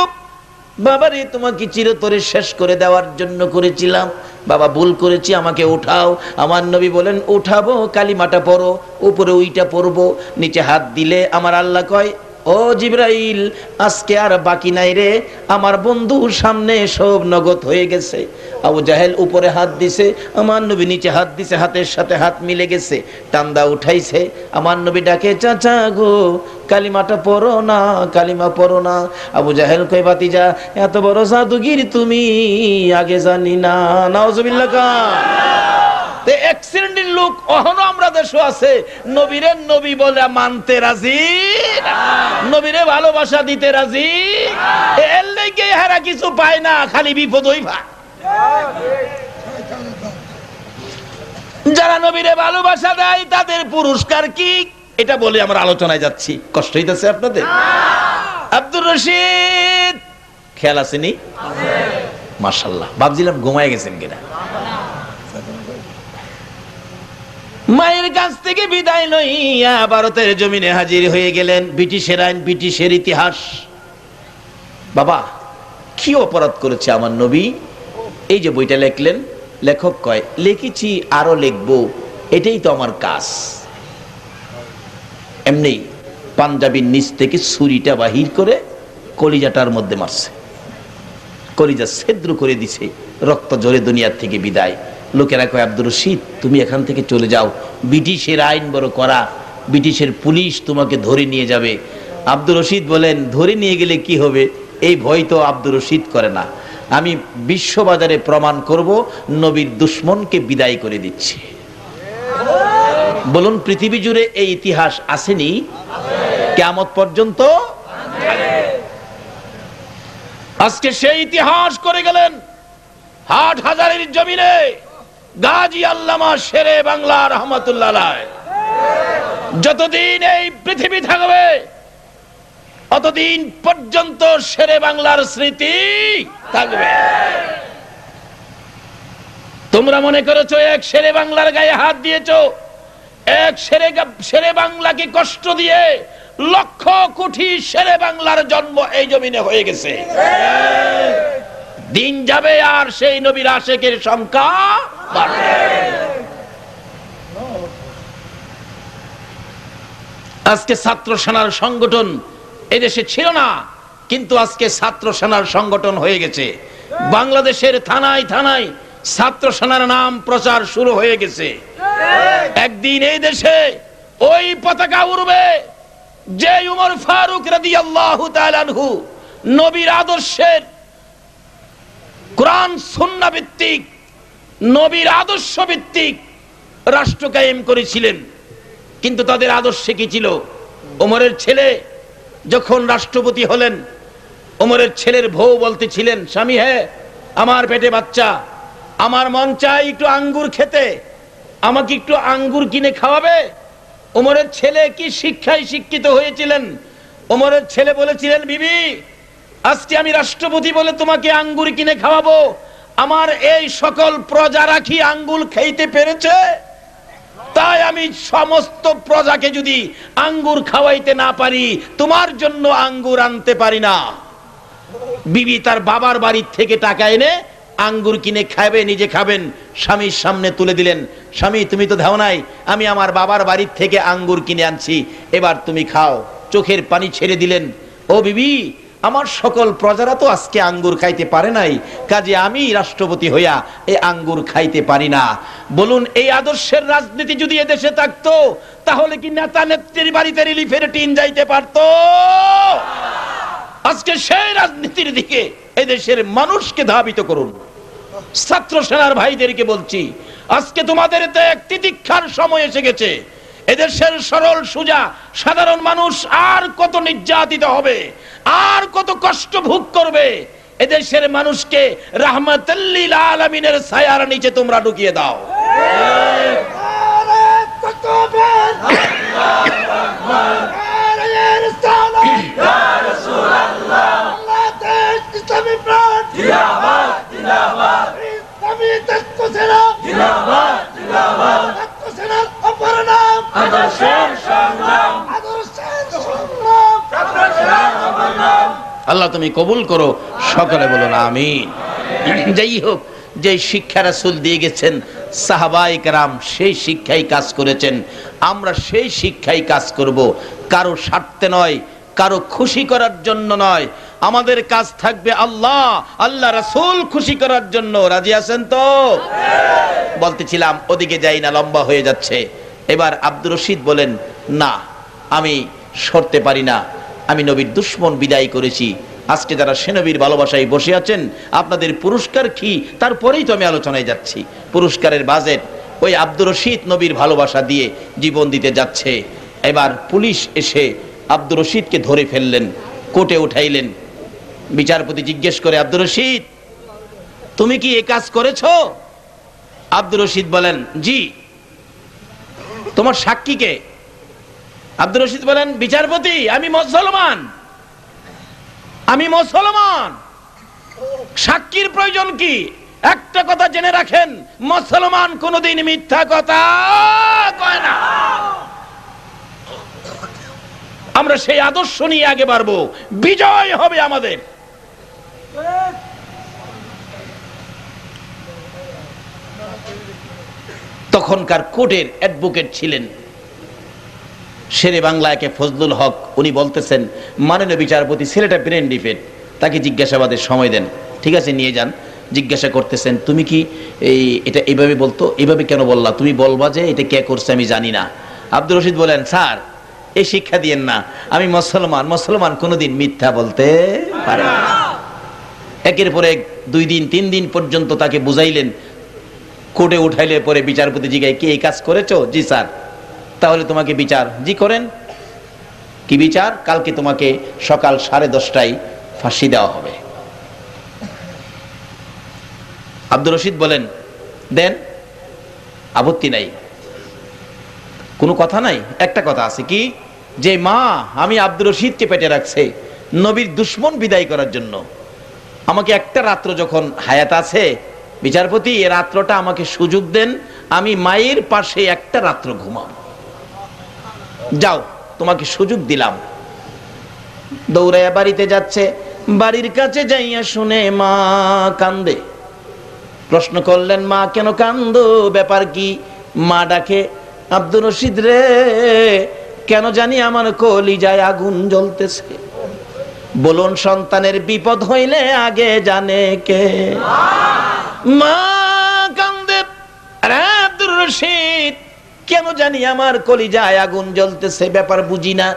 বাবারে তোমাকে চিরতরে শেষ করে দেওয়ার জন্য করেছিলাম, বাবা ভুল করেছি, আমাকে উঠাও। আমার নবী বলেন, উঠাবো, কালিমাটা পড়ো। উপরে ওইটা পড়বো, নিচে হাত দিলে আমার আল্লাহ কয়, ও জিবরাইল আজকে আর বাকি নাই রে, আমার বন্ধুর সামনে সব নগদ হয়ে গেছে। আবু জাহেল উপরে হাত দিছে, আমার নবী নিচে হাত দিছে, হাতের সাথে হাত মিলে গেছে, টান্দা উঠাইছে। আমার নবী ডাকে, চাচা গো কালিমাটা পড়ো না, কালিমা পড়ো না। আবু জাহেল কয়, বাতিজা এত বড় জাদুগির তুমি আগে জানি না। নাউজুবিল্লাহ। অ্যাক্সিডেন্টের লোক অহনো আমরা দেশে আছে, নবীরে নবী বলে মানতে রাজি, নবীরে ভালোবাসা দিতে রাজি, এর লাগি হারা কিছু পায় না, খালি বিপদ হইবা। যারা নবীরে ভালোবাসা দেয় তাদের পুরস্কার কি, এটা বলে আমরা আলোচনায় যাচ্ছি। কষ্ট হইতেছে আপনাদের? আব্দুর রশিদ খেয়াল আসেনি? মাশাআল্লাহ, ভাবছিলাম ঘুমায় গেছেন কিনা। মায়ের কাছ থেকে বিদায় লইয়া ভারতের জমিনে হাজির হয়ে গেলেন। ব্রিটিশের আইন, ব্রিটিশের ইতিহাস। বাবা কি অপরাধ করেছে আমার নবী? এই যে বইটা লিখলেন, লেখক কয়, লিখেছি আরো লিখবো, এটাই তো আমার কাজ। এমনি পাঞ্জাবির নিচ থেকে ছুরিটা বাহির করে কলিজাটার মধ্যে মারছে, কলিজা ছিদ্র করে দিছে, রক্ত ঝরে দুনিয়ার থেকে বিদায়। লোকেরা কয়, আব্দুর রশিদ তুমি এখান থেকে চলে যাও, ব্রিটিশের আইন বড় করা, ব্রিটিশের পুলিশ তোমাকে ধরে নিয়ে যাবে। আব্দুর রশিদ বলেন, ধরে নিয়ে গেলে কি হবে, এই ভয় তো আব্দুর রশিদ করে না, আমি বিশ্ববাজারে প্রমাণ করব নবীর দুশ্মনকে বিদায় করে দিচ্ছি। বলুন পৃথিবী জুড়ে এই ইতিহাস আসেনি? কিয়ামত পর্যন্ত। আজকে সেই ইতিহাস করে গেলেন হাট হাজারের জমিনে গাজী আল্লামা শেরে বাংলা রহমাতুল্লাহ আলাইহি। যতদিন এই পৃথিবী থাকবে অতদিন পর্যন্ত শেরে বাংলার স্মৃতি থাকবে। তোমরা মনে করেছো এক শেরে বাংলার গায়ে হাত দিয়েছো, এক শেরে বাংলাকে কষ্ট দিয়ে লক্ষ কোটি শেরে বাংলার জন্ম এই জমিনে হয়ে গেছে। দিন যাবে আর সেই নবীর আশিকের সংখ্যা বাড়বে। আজকে ছাত্র সেনার সংগঠন এদেশে ছিল না, কিন্তু আজকে ছাত্র সেনার সংগঠন হয়ে গেছে। বাংলাদেশের থানায় থানায় ছাত্র সেনার নাম প্রচার শুরু হয়ে গেছে। একদিন এই দেশে ওই পতাকা উড়বে যে উমর ফারুক রাদিয়াল্লাহু তাআলা আনহু নবীর আদর্শের কোরআন সুন্নাহ ভিত্তিক নবীর আদর্শ ভিত্তিক রাষ্ট্র কায়েম করেছিলেন। কিন্তু তাদের আদর্শে কি ছিল? ওমরের ছেলে যখন রাষ্ট্রপতি হলেন, ওমরের ছেলের বউ বলতেছিলেন, স্বামী হ্যাঁ আমার পেটে বাচ্চা, আমার মন চাই একটু আঙ্গুর খেতে, আমাকে একটু আঙ্গুর কিনে খাওয়াবে? ওমরের ছেলে কি শিক্ষায় শিক্ষিত হয়েছিলেন? ওমরের ছেলে বলেছিলেন, বিবি আজকে আমি রাষ্ট্রপতি বলে তোমাকে আঙ্গুর কিনে খাওয়াবো, আমার এই সকল প্রজারা কি আঙ্গুর খাইতে পেরেছে? তাই আমি সমস্ত প্রজাকে যদি আঙ্গুর খাওয়াইতে না পারি, তোমার জন্য আঙ্গুর আনতে পারি না। বিবি তার বাবার বাড়ির থেকে টাকা এনে আঙ্গুর কিনে খাবে, নিজে খাবেন, স্বামীর সামনে তুলে দিলেন। স্বামী তুমি তো দাও নাই, আমি আমার বাবার বাড়ির থেকে আঙ্গুর কিনে আনছি, এবার তুমি খাও। চোখের পানি ছেড়ে দিলেন, ও বিবি আমার সকল প্রজারা তো আজকে আঙ্গুর খাইতে পারে নাই, কাজে আমি রাষ্ট্রপতি হইয়া এই আঙ্গুর খাইতে পারি না। বলুন এই আদর্শের রাজনীতি যদি এদেশে থাকতো, তাহলে কি নেতা নেত্রীর বাড়িতে রিলিফের টিন যাইতে পারতো? আজকে সেই রাজনীতির দিকে এদেশের মানুষকে ধাবিত করুন। ছাত্র সেনার ভাইদেরকে বলছি, আজকে তোমাদের ত্যাগ তিতিক্ষার সময় এসে গেছে। এদেশের সরল সোজা সাধারণ মানুষ আর কত নির্যাতিত হবে, আর কত কষ্ট ভোগ করবে? এদেশের মানুষকে রাহমাতুল লিল আলামিনের ছায়ার নিচে তোমরা ঢুকিয়ে দাও। আল্লাহ তুমি কবুল করো, সকলে বলুন আমিন। যাই হোক, যে শিক্ষা রাসূল দিয়ে গেছেন সাহাবায়ে কেরাম সেই শিক্ষাই কাজ করেছেন, আমরা সেই শিক্ষাই কাজ করব। কারো স্বার্থে নয়, কারো খুশি করার জন্য নয়, আমাদের কাজ থাকবে আল্লাহ আল্লাহ রাসূল খুশি করার জন্য। রাজি আছেন তো? বলতেছিলাম ওদিকে যাই না, লম্বা হয়ে যাচ্ছে। এবার আব্দুর রশিদ বলেন, না আমি সরতে পারি না, আমি নবীর দুশমন বিদায় করেছি। আজকে যারা সে নবীর ভালোবাসায় বসে আছেন, আপনাদের পুরস্কার কি তারপরেই তো আমি আলোচনায় যাচ্ছি। পুরস্কারের বাজেট ওই আব্দুর রশিদ নবীর ভালোবাসা দিয়ে জীবন দিতে যাচ্ছে। এবার পুলিশ এসে আব্দুর রশিদকে ধরে ফেললেন, কোর্টে উঠাইলেন। বিচারপতি জিজ্ঞেস করে, আব্দুর রশিদ তুমি কি এই কাজ করেছো? আব্দুর রশিদ বলেন, জি। তোমার সাক্ষী কে? আব্দুর রশিদ বলেন, বিচারপতি আমি মুসলমান, আমি মুসলমান, সাক্ষীর প্রয়োজন কি? একটা কথা জেনে রাখেন, মুসলমান কোনদিন মিথ্যা কথা কয় না। আমরা সেই আদর্শ নিয়ে আগে বাড়বো, বিজয় হবে আমাদের। তখনকার কোর্টের অ্যাডভোকেট ছিলেন শেরে বাংলা একে ফজলুল হক। উনি বলতেছেন, মাননীয় বিচারপতি ছেলেটা ব্রেন ডিফেক্ট, তাকে জিজ্ঞাসাবাদের সময় দেন। ঠিক আছে নিয়ে যান। জিজ্ঞাসা করতেছেন, তুমি কি এটা এইভাবে বলতো, এইভাবে কেন বললা? তুমি বলবা যে এটা কে করছে আমি জানি না। আব্দুর রশিদ বলেন, স্যার এই শিক্ষা দিয়েন না, আমি মুসলমান, মুসলমান কোনোদিন মিথ্যা বলতে পারে না। একের পর এক 2 দিন 3 দিন পর্যন্ত তাকে বুঝাইলেন। কোর্টে উঠাইলে পরে বিচারপতি জিজ্ঞাসা, কি এই কাজ করেছো? জি স্যার। তাহলে তোমাকে বিচার? জি করেন। কি বিচার? কালকে তোমাকে সকাল 10:30টায় ফাঁসি দেওয়া হবে। আব্দুর রশিদ বলেন, দেন, আপত্তি নাই, কোনো কথা নাই। একটা কথা আছে, কি? যে মা আমি আব্দুর রশিদকে পেটে রাখছে নবীর দুশমন বিদায় করার জন্য, আমাকে একটা রাত্র যখন হায়াত আছে, বিচারপতি এই রাত্রটা আমাকে সুযোগ দেন, আমি মায়ের পাশে একটা রাত্র ঘুমাবো। যাও তোমাকে সুযোগ দিলাম। দৌড়াইয়া বাড়িতে যাচ্ছে, বাড়ির কাছে যাইয়া শুনে মা কান্দে। প্রশ্ন করলেন, মা কেন কান্দো, ব্যাপার কি? মা ডাকে, আব্দুর রশিদ রে, কেন জানি আমার কলিজায় আগুন জ্বলতেছে। বলুন সন্তানের বিপদ হইলে আগে জানে কে? মা কান্দে, আরে আব্দুর রশিদ কেন জানি আমার কলিজায় আগুন জ্বলতেছে, ব্যাপার বুঝি না।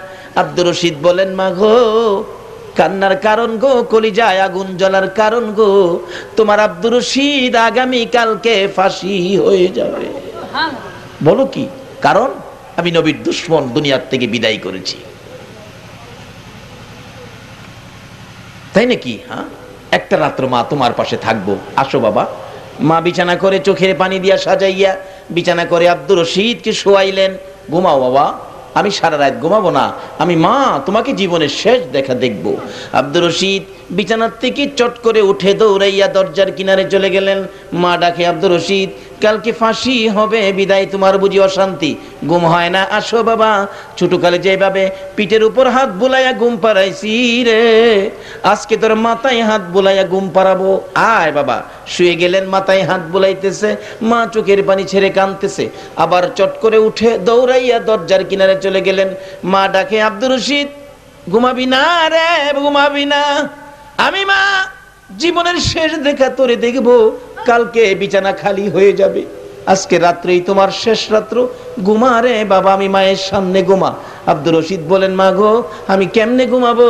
আব্দুর রশিদ বলেন, মা গো কান্নার কারণ গো, কলিজায় আগুন জ্বলার কারণ গো, তোমার আব্দুর রশিদ আগামী কালকে ফাঁসি হয়ে যাবে। বলো কি কারণ? আমি নবীর দুশমন দুনিয়ার থেকে বিদায় করেছি। তাই নাকি? হ্যাঁ, একটা রাত্র মা তোমার পাশে থাকবো, আসো বাবা। মা বিছানা করে চোখের পানি দিয়া সাজাইয়া বিছানা করে আব্দুর রশিদকে শোয়াইলেন। ঘুমাও বাবা, আমি সারা রাত ঘুমাবো না, আমি মা তোমাকে জীবনের শেষ দেখা দেখবো। আব্দুর রশিদ বিছানার থেকে চট করে উঠে দৌড়াইয়া দরজার কিনারে চলে গেলেন। মা ডাকে, আব্দুর রশিদ কালকে ফাঁসি হবে, বিদায় তোমার বুঝি অশান্তি, ঘুম হয় না? আসো বাবা, ছোটকালে যেভাবে পিঠের উপর হাত বুলাইয়া ঘুম পাড়াইছি রে, আজকে তোর মাথায় হাত বুলাইয়া ঘুম পাড়াবো। আয় বাবা। শুয়ে গেলেন, মাথায় হাত বুলাইতেছে, মা চোখের পানি ছেড়ে কাঁদতেছে। আবার চট করে উঠে দৌড়াইয়া দরজার কিনারে চলে গেলেন। মা ডাকে, আব্দুর রশিদ ঘুমাবি না রে, ঘুমাবি না? আমি মা জীবনের শেষ দেখা তোরে দেখবো, কালকে বিছানা খালি হয়ে যাবে, আজকে রাত্রেই তোমার শেষ রাত্র, ঘুমা রে বাবা, আমি মায়ের সামনে ঘুমা। আব্দুর রশিদ বলেন, মা গো আমি কেমনে ঘুমাবো?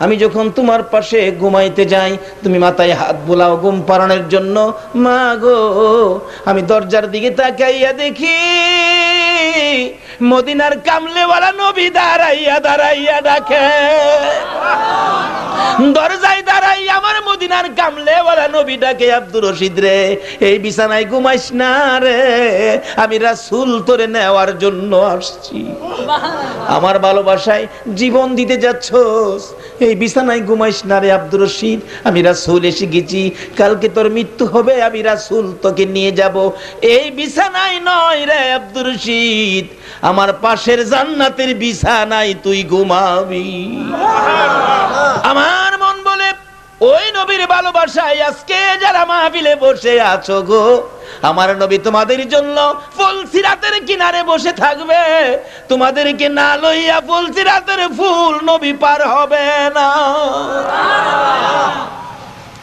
আমি যখন তোমার পাশে ঘুমাইতে যাই তুমি মাথায় হাত বুলাও ঘুম পাড়ানোর জন্য। মা গো আমি দরজার দিকে তাকাইয়া দেখি মদিনার কামলেওয়ালা নবী দাঁড়াইয়া দাঁড়াইয়া ডাকে, দরজায় দাঁড়াই আমার মদিনার কামলেওয়ালা নবী ডাকে, আব্দুর রশিদ রে এই বিছানায় ঘুমাইস না রে, আমি রাসূল তোরে নেওয়ার জন্য আসছি, আমার ভালোবাসায় জীবন দিতে যাচ্ছস, এই বিছানায় ঘুমাইস না রে আব্দুর রশিদ, আমি রাসূল এসে গেছি, কালকে তোর মৃত্যু হবে, আমি রাসূল তোকে নিয়ে যাব, এই বিছানায় নয় রে আব্দুর রশিদ, আমার পাশের জান্নাতের বিছানায় তুই ঘুমাবি। আমার মন বলে ওই নবীর ভালোবাসায় আজকে যারা মাহফিলে বসে আছো গো, আমার নবী তোমাদের জন্য ফুলসিরাতের কিনারে বসে থাকবে, তোমাদেরকে না লইয়া ফুলসিরাতের ফুল নবী পার হবে না।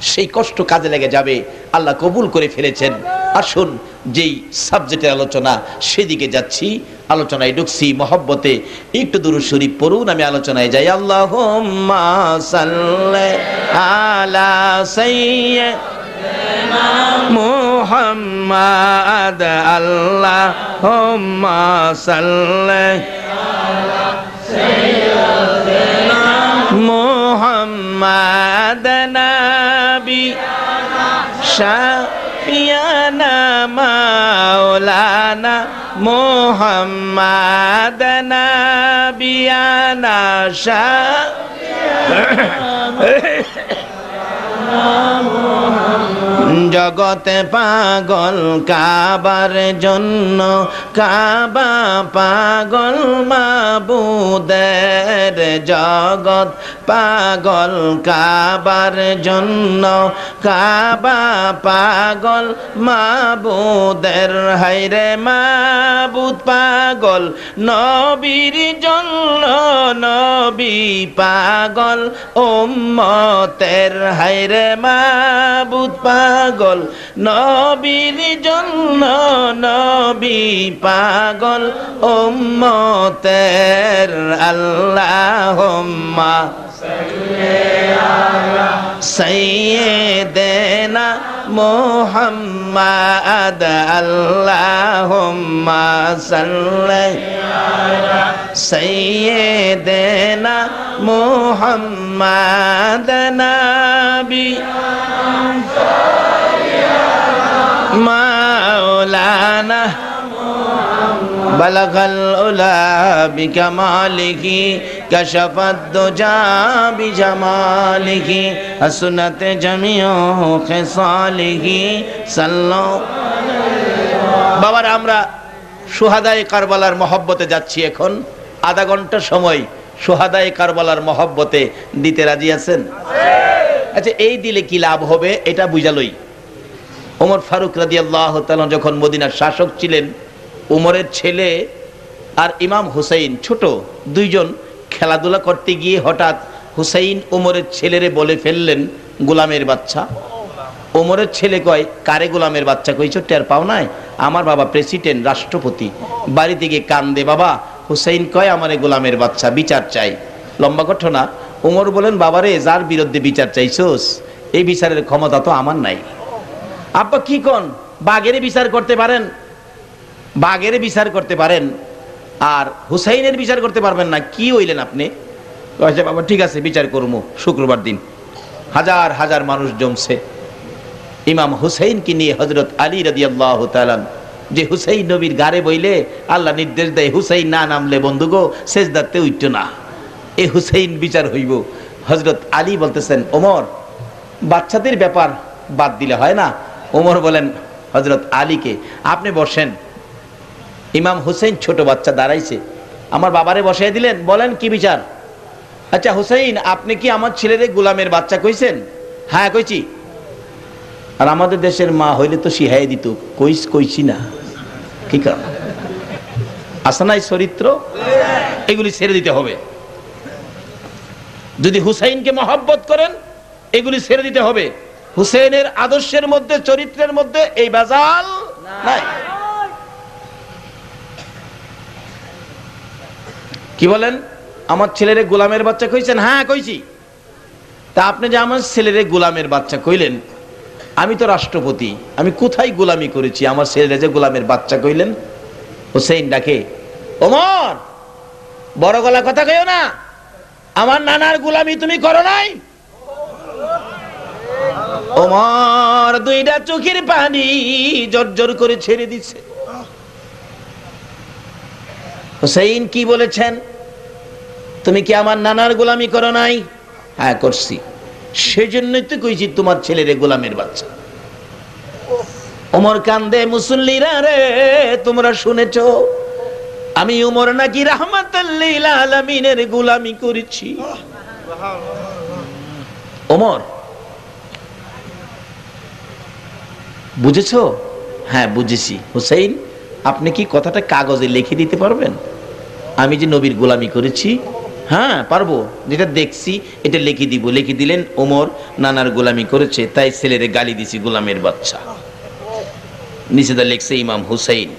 সেই কষ্ট কাজে লেগে যাবে, আল্লাহ কবুল করে ফেলেছেন। আসুন যেই সাবজেক্টের আলোচনা সেদিকে যাচ্ছি, আলোচনায় ঢুকছি মহব্বতে, একটু দুরূদ শরীফ পড়ুন, আমি আলোচনায় যাই। আল্লাহুম্মা সাল্লি আলা সাইয়্যিদিনা মুহাম্মাদ, আল্লাহুম্মা সাল্লি আলা সাইয়্যিদিনা মুহাম্মাদ, নবী শাফিয়ানা মাওলানা মুহাম্মাদ, নবিয়ানা জগতে পাগল কাবার জন্য, কাবা পাগল মাবুদের, জগৎ পাগল কাবার জন্য, কাবা পাগল মাবুদের, হায়রে মাবুদ পাগল নবীর জন্য, নবী পাগল উম্মতের, হায়রে মাবুদ পাগল নবীর জন্য, নবী পাগল উম্মতের, আল্লাহুম্মা সাইয়্যিদিনা মুহাম্মাদ, আল্লাহুম্মা সাল্লি আলা সাইয়্যিদিনা মুহাম্মাদ, নবী মাওলানা বালাগাল উলা বিকামালিহি, কাশাফাদ দুজা বিজামালিহি, হাসনাত জামিউ খিসালিহি, সাল্লাল্লাহু। বাবারা আমরা শুহাদায়ে কারবালার মহব্বতে যাচ্ছি, এখন আধা ঘন্টা সময় শুহাদায়ে কারবালার মহব্বতে দিতে রাজি আছেন? আচ্ছা এই দিলে কি লাভ হবে এটা বুঝালই। ওমর ফারুক রাদিয়াল্লাহু তাআলা যখন মদিনার শাসক ছিলেন, উমরের ছেলে আর ইমাম হুসাইন ছোট দুইজন খেলাধুলা করতে গিয়ে হঠাৎ হুসাইন উমরের ছেলেরে বলে ফেললেন গোলামের বাচ্চা। উমরের ছেলে কয়, কারে গোলামের বাচ্চা কইছো, টের পাও নাই? আমার বাবা প্রেসিডেন্ট, রাষ্ট্রপতি। বাড়ি থেকে কান্দে বাবা। হুসাইন কয়, আমারে গোলামের বাচ্চা, বিচার চাই। লম্বা ঘটনা। ওমর বলেন, বাবারে, যার বিরুদ্ধে বিচার চাইছোস এই বিচারের ক্ষমতা তো আমার নাই। আব্বা কি কোন? বাঘের বিচার করতে পারেন, বাঘের বিচার করতে পারেন, আর হুসাইনের বিচার করতে পারবেন না, কি হইলেন আপনি? আচ্ছা বাবা, ঠিক আছে, বিচার করবো শুক্রবার দিন। হাজার হাজার মানুষ জমছে ইমাম হুসাইনকে নিয়ে। হযরত আলী রাদিয়াল্লাহু তাআলা, যে হুসাইন নবীর গারে বইলে আল্লাহ নির্দেশ দেয়, হুসাইন না নামলে বন্ধুগো সেজদাতে উঠত না, এই হুসাইন বিচার হইব। হযরত আলী বলতেছেন, ওমর, বাচ্চাদের ব্যাপার বাদ দিলে হয় না। ওমর বলেন হযরত আলীকে, আপনি বসেন। ইমাম হুসাইন ছোট বাচ্চা দাঁড়াইছে, আমার বাবারে বসাই দিলেন, বলেন কি বিচার? আচ্ছা হুসাইন, আপনি কি আমার ছেলেরে গোলামের বাচ্চা কইছেন? হ্যাঁ কইছি। আর আমাদের দেশের মা হইলে তো শিহাই দিত, কইছি না। কি কারণ? আসে নাই চরিত্র? এগুলি ছেড়ে দিতে হবে। যদি হুসাইনকে মহব্বত করেন এগুলি ছেড়ে দিতে হবে। হুসাইনের আদর্শের মধ্যে, চরিত্রের মধ্যে এই বাজাল নাই। কি বলেন? আমার ছেলেরে গোলামের বাচ্চা কইছেন? হ্যাঁ কইছি। তা আপনি যে আমার ছেলেরে গোলামের বাচ্চা কইলেন, আমি তো রাষ্ট্রপতি, আমি কোথায় গোলামি করেছি আমার ছেলেরে যে গোলামের বাচ্চা কইলেন? হুসাইন ডাকে, ওমর, বড় গলা কথা কইও না, আমার নানার গোলামি তুমি করো নাই? ওমর দুইটা চোখের পানি জর্জর করে ছেড়ে দিচ্ছে। হুসাইন কি বলেছেন? তুমি কি আমার নানার গোলামি করো নাই? হ্যাঁ করছি, সেজন্যই তো কইছি তোমার ছেলেরে গোলামের বাচ্চা। ওমর কান্দে, মুসল্লিরা রে তোমরা শুনেছো আমি ওমর নাকি রাহমাতাল লিল আলামিনের গোলামি করেছি? ওমর বুঝেছো? হ্যাঁ বুঝেছি। হুসাইন, আপনি কি কথাটা কাগজে লিখে দিতে পারবেন, আমি যে নবীর গোলামি করেছি? হ্যাঁ পারবো, যেটা দেখছি এটা লিখে দিব। লিখে দিলেন, ওমর নানার গোলামি করেছে তাই ছেলেরে গালি দিছি গোলামের বাচ্চা। নিচেদা লিখছে ইমাম হুসাইন।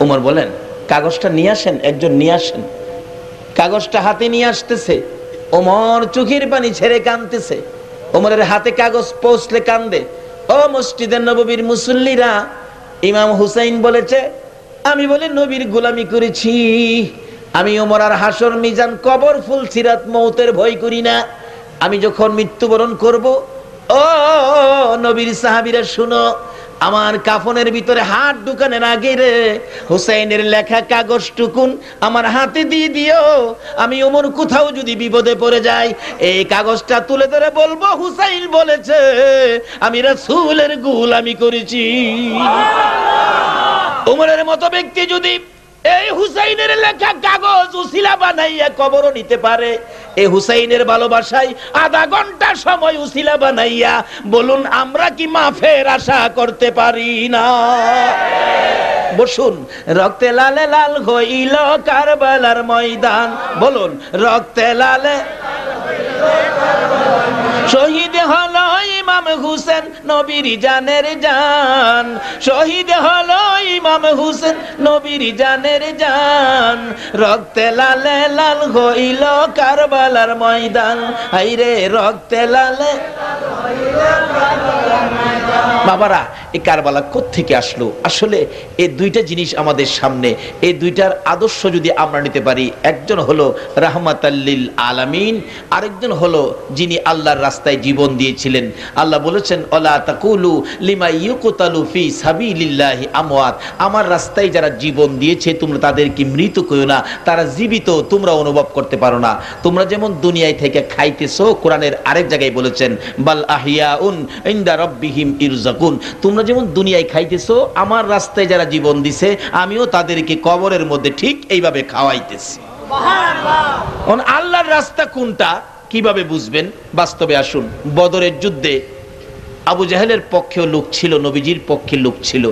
ওমর বলেন, কাগজটা নিয়ে আসেন। একজন নিয়ে আসেন। কাগজটা হাতে নিয়ে আসতেছে। ওমর চোখের পানি ছেড়ে কাঁদতেছে। ওমরের হাতে কাগজ পৌঁছলে কান্দে। ও মসজিদের নববীর মুসল্লিরা, ইমাম হুসাইন বলেছে আমি বলে নবীর গোলামি করেছি। আমি ওমর আর হাসর মিজান কবর ফুল সিরাত মৌতের ভয় করি না। আমি যখন মৃত্যুবরণ করব, ও নবীর সাহাবীরা শুনো, আমার কাফনের ভিতরে হাত ঢুকানোর আগে রে হুসাইনের লেখা কাগজ টুকুন আমার হাতে দিয়ে দিও। আমি ওমর কোথাও যদি বিপদে পড়ে যাই, এই কাগজটা তুলে ধরে বলবো হুসাইন বলেছে আমি রাসূলের গোলামি করেছি। ওমরের মতো ব্যক্তি যদি এই হুসাইনের লেখা কাগজ উসিলা বানাইয়া কবরও নিতে পারে, এই হুসাইনের ভালোবাসায় আধা ঘন্টা সময় উসিলা বানাইয়া, বলুন আমরা কি মাফের আশা করতে পারি না? বসুন। রক্তে লালে লাল হইল কারবালার ময়দান, বলুন রক্তে লালে শহীদ হলো ইমাম হুসেন নবীর জানের জান। শহীদ হলো ইমাম হুসেন নবীর জানের জান। রক্তে লালে লাল হইল কারবালার ময়দান। হাইরে রক্তে লালে। বাবারা, এই কারবালা কোত্থেকে আসলো? আসলে এই দুইটা জিনিস আমাদের সামনে, এই দুইটার আদর্শ যদি আমরা নিতে পারি, একজন হলো রাহমাতাল লিল আলামিন, আরেকজন হলো যিনি আল্লাহর রাস্তায় জীবন দিয়েছিলেন। আল্লাহ বলেছেন, ওয়ালা তাকুলু লিমা ইউকতালু ফি সাবিলিল্লাহি আমওয়াত। আমার রাস্তায় যারা জীবন দিয়েছে তোমরা তাদেরকে মৃত কইও না, তারা জীবিত, তোমরা অনুভব করতে পারো না। তোমরা যেমন দুনিয়ায় থেকে খাইতেছো, কোরআনের আরেক জায়গায় বলেছেন বাল আহিয়াউন ইনদা রাব্বিহিম ইরযাকুন। তোমরা যেমন দুনিয়ায় খাইতেছো, আমার রাস্তায় যারা জীবন দিছে আমিও তাদেরকে কবরের মধ্যে ঠিক এইভাবে খাওয়াইতেছি। সুবহানাল্লাহ। আল্লাহর রাস্তা কোনটা কিভাবে বুঝবেন? বাস্তবে আসুন। বদরের যুদ্ধে আবু জাহেলের পক্ষেও লোক ছিল, নবীজির পক্ষে লোক ছিল।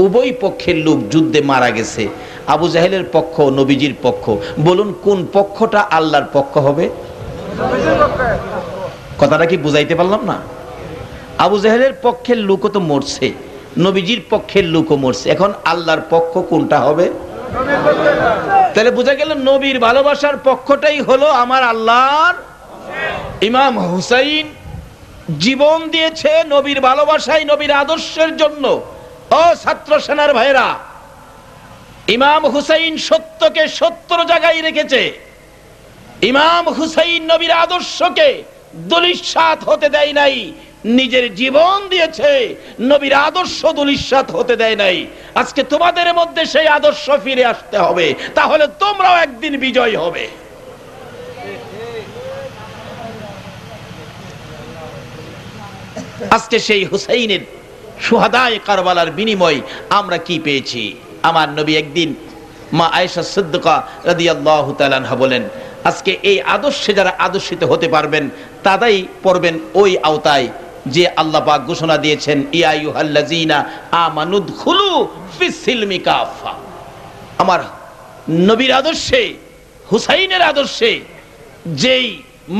উভয় পক্ষের লোক যুদ্ধে মারা গেছে। আবু জাহেলের পক্ষ, নবীজির পক্ষ। বলুন কোন পক্ষটা আল্লাহর পক্ষ হবে? কথাটা কি বুঝাইতে পারলাম না? আবু জাহেলের পক্ষের লোকও তো মরছে, নবীজির পক্ষের লোকও মরছে। এখন আল্লাহর পক্ষ কোনটা হবে? তাহলে বোঝা গেল নবীর ভালোবাসার পক্ষটাই হলো আমার আল্লাহর। ইমাম হুসাইন জীবন দিয়েছে নবীর ভালোবাসায়, নবীর আদর্শের জন্য। ও ছাত্র সেনার ভাইরা, ইমাম হুসাইন সত্যকে সত্যর জায়গায় রেখেছে। ইমাম হুসাইন নবীর আদর্শকে দুলিশ্বাত হতে দেয় নাই, নিজের জীবন দিয়েছে, নবীর আদর্শ দুলিশ্বাত হতে দেয় নাই। আজকে তোমাদের মধ্যে সেই আদর্শ ফিরে আসতে হবে, তাহলে তোমরাও একদিন বিজয় হবে। আজকে সেই হুসাইনের শুহাদায়ে কারবালার বিনিময় আমরা কি পেয়েছি? আমার নবী একদিন, মা আয়েশা সিদ্দিকা রাদিয়াল্লাহু তাআলা আনহা বলেন, আজকে এই আদর্শে যারা আদর্শিত হতে পারবেন তারাই পড়বেন ওই আওতায় যে আল্লাহ পাক ঘোষণা দিয়েছেন, ইয়া আইয়ুহাল্লাযীনা আমানুদখুলু ফিস-সিলমি কাফা। আমার নবীর আদর্শে, হুসাইনের আদর্শে যেই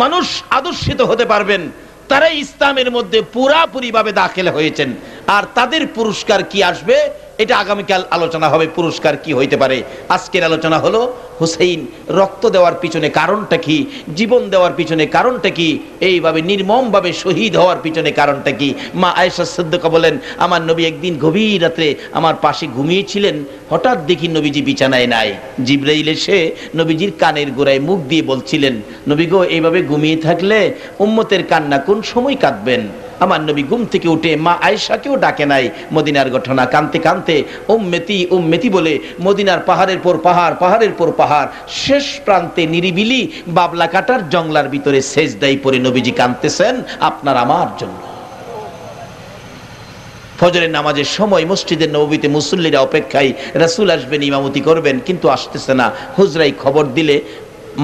মানুষ আদর্শিত হতে পারবেন তারাই ইসলামের মধ্যে পুরাপুরি ভাবে দাখিল হয়েছেন। আর তাদের পুরস্কার কি আসবে এটা আগামীকাল আলোচনা হবে, পুরস্কার কি হইতে পারে। আজকের আলোচনা হলো হুসাইন রক্ত দেওয়ার পিছনে কারণটা কি, জীবন দেওয়ার পিছনে কারণটা কি, এইভাবে নির্মমভাবে শহীদ হওয়ার পিছনে কারণটা কি। মা আয়েশা সিদ্দিকা বলেন, আমার নবী একদিন গভীর রাতে আমার পাশে ঘুমিয়েছিলেন, হঠাৎ দেখি নবীজি বিছানায় নাই। জিবরাইল এসে নবীজির কানের গোড়ায় মুখ দিয়ে বলছিলেন, নবী গো, এইভাবে ঘুমিয়ে থাকলে উম্মতের কান্না কোন সময় কাঁদবেন? আমার নবী ঘুম থেকে উঠে মা আয়েশাকেও ডাকে নাই। মদিনার ঘটনা, কানতে কানতে উম্মতি উম্মতি বলে মদিনার পাহাড়ের পর পাহাড়, পাহাড়ের পর পাহাড়, শেষ প্রান্তে নিরিবিলি বাবলা কাটার জঙ্গলার ভিতরে সেজদায় পড়ে নবীজি কাঁদতেছেন আপনার আমার জন্য। ফজরের নামাজের সময় মসজিদের নববীতে মুসল্লিরা অপেক্ষায়, রাসূল আসবেন, ইমামতি করবেন, কিন্তু আসতেছে না। হুজরাই খবর দিলে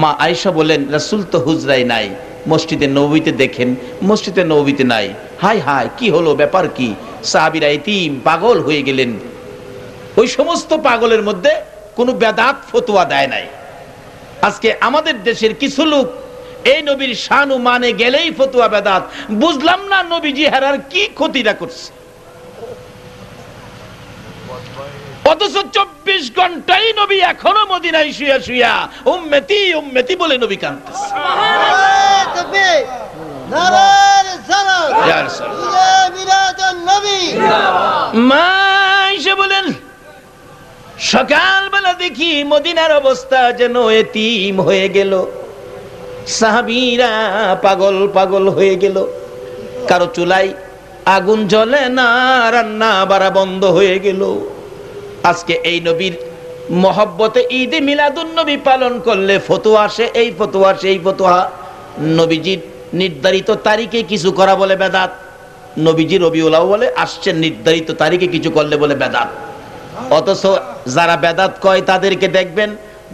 মা আয়েশা বলেন, রাসূল তো হুজরাই নাই। মসজিদে নববীতে দেখেন, মসজিদে নববীতে নাই। হায় হায়, কি হলো, ব্যাপার কি? সাহাবীরা ইতিম পাগল হয়ে গেলেন। ওই সমস্ত পাগলের মধ্যে কোনো বেদাত ফতোয়া দেয় নাই। আজকে আমাদের দেশের কিছু লোক এই নবীর শান ও মানে গেলেই ফতোয়া বেদাত। বুঝলাম না নবীজি হেরার কি ক্ষতিটা করছে, অথচ 24 ঘন্টাই নবী এখনো মদিনায় শুয়া শুয়া উম্মতি উম্মতি বলে নবী কাঁদতেছে। মা আয়েশা বলেন, সকালবেলা দেখি মদিনার অবস্থা যেন এতিম হয়ে গেল, সাহাবীরা পাগল পাগল হয়ে গেল। কারো চুলায় আগুন জ্বলে না, রান্না বাড়া বন্ধ হয়ে গেল। আজকে এই নবীর মহব্বতে ঈদে মিলাদুন নবী পালন করলে ফতোয়া আসে, এই ফতোয়া সেই ফতোয়া। নবীজির নির্ধারিত তারিখে কিছু করা বলে বেদাত। নবীজি রবিউল আউয়ালে আসছেন, নির্ধারিত তারিখে কিছু করলে বলে বেদাত। অথচ যারা বেদাত কয় তাদেরকে দেখবেন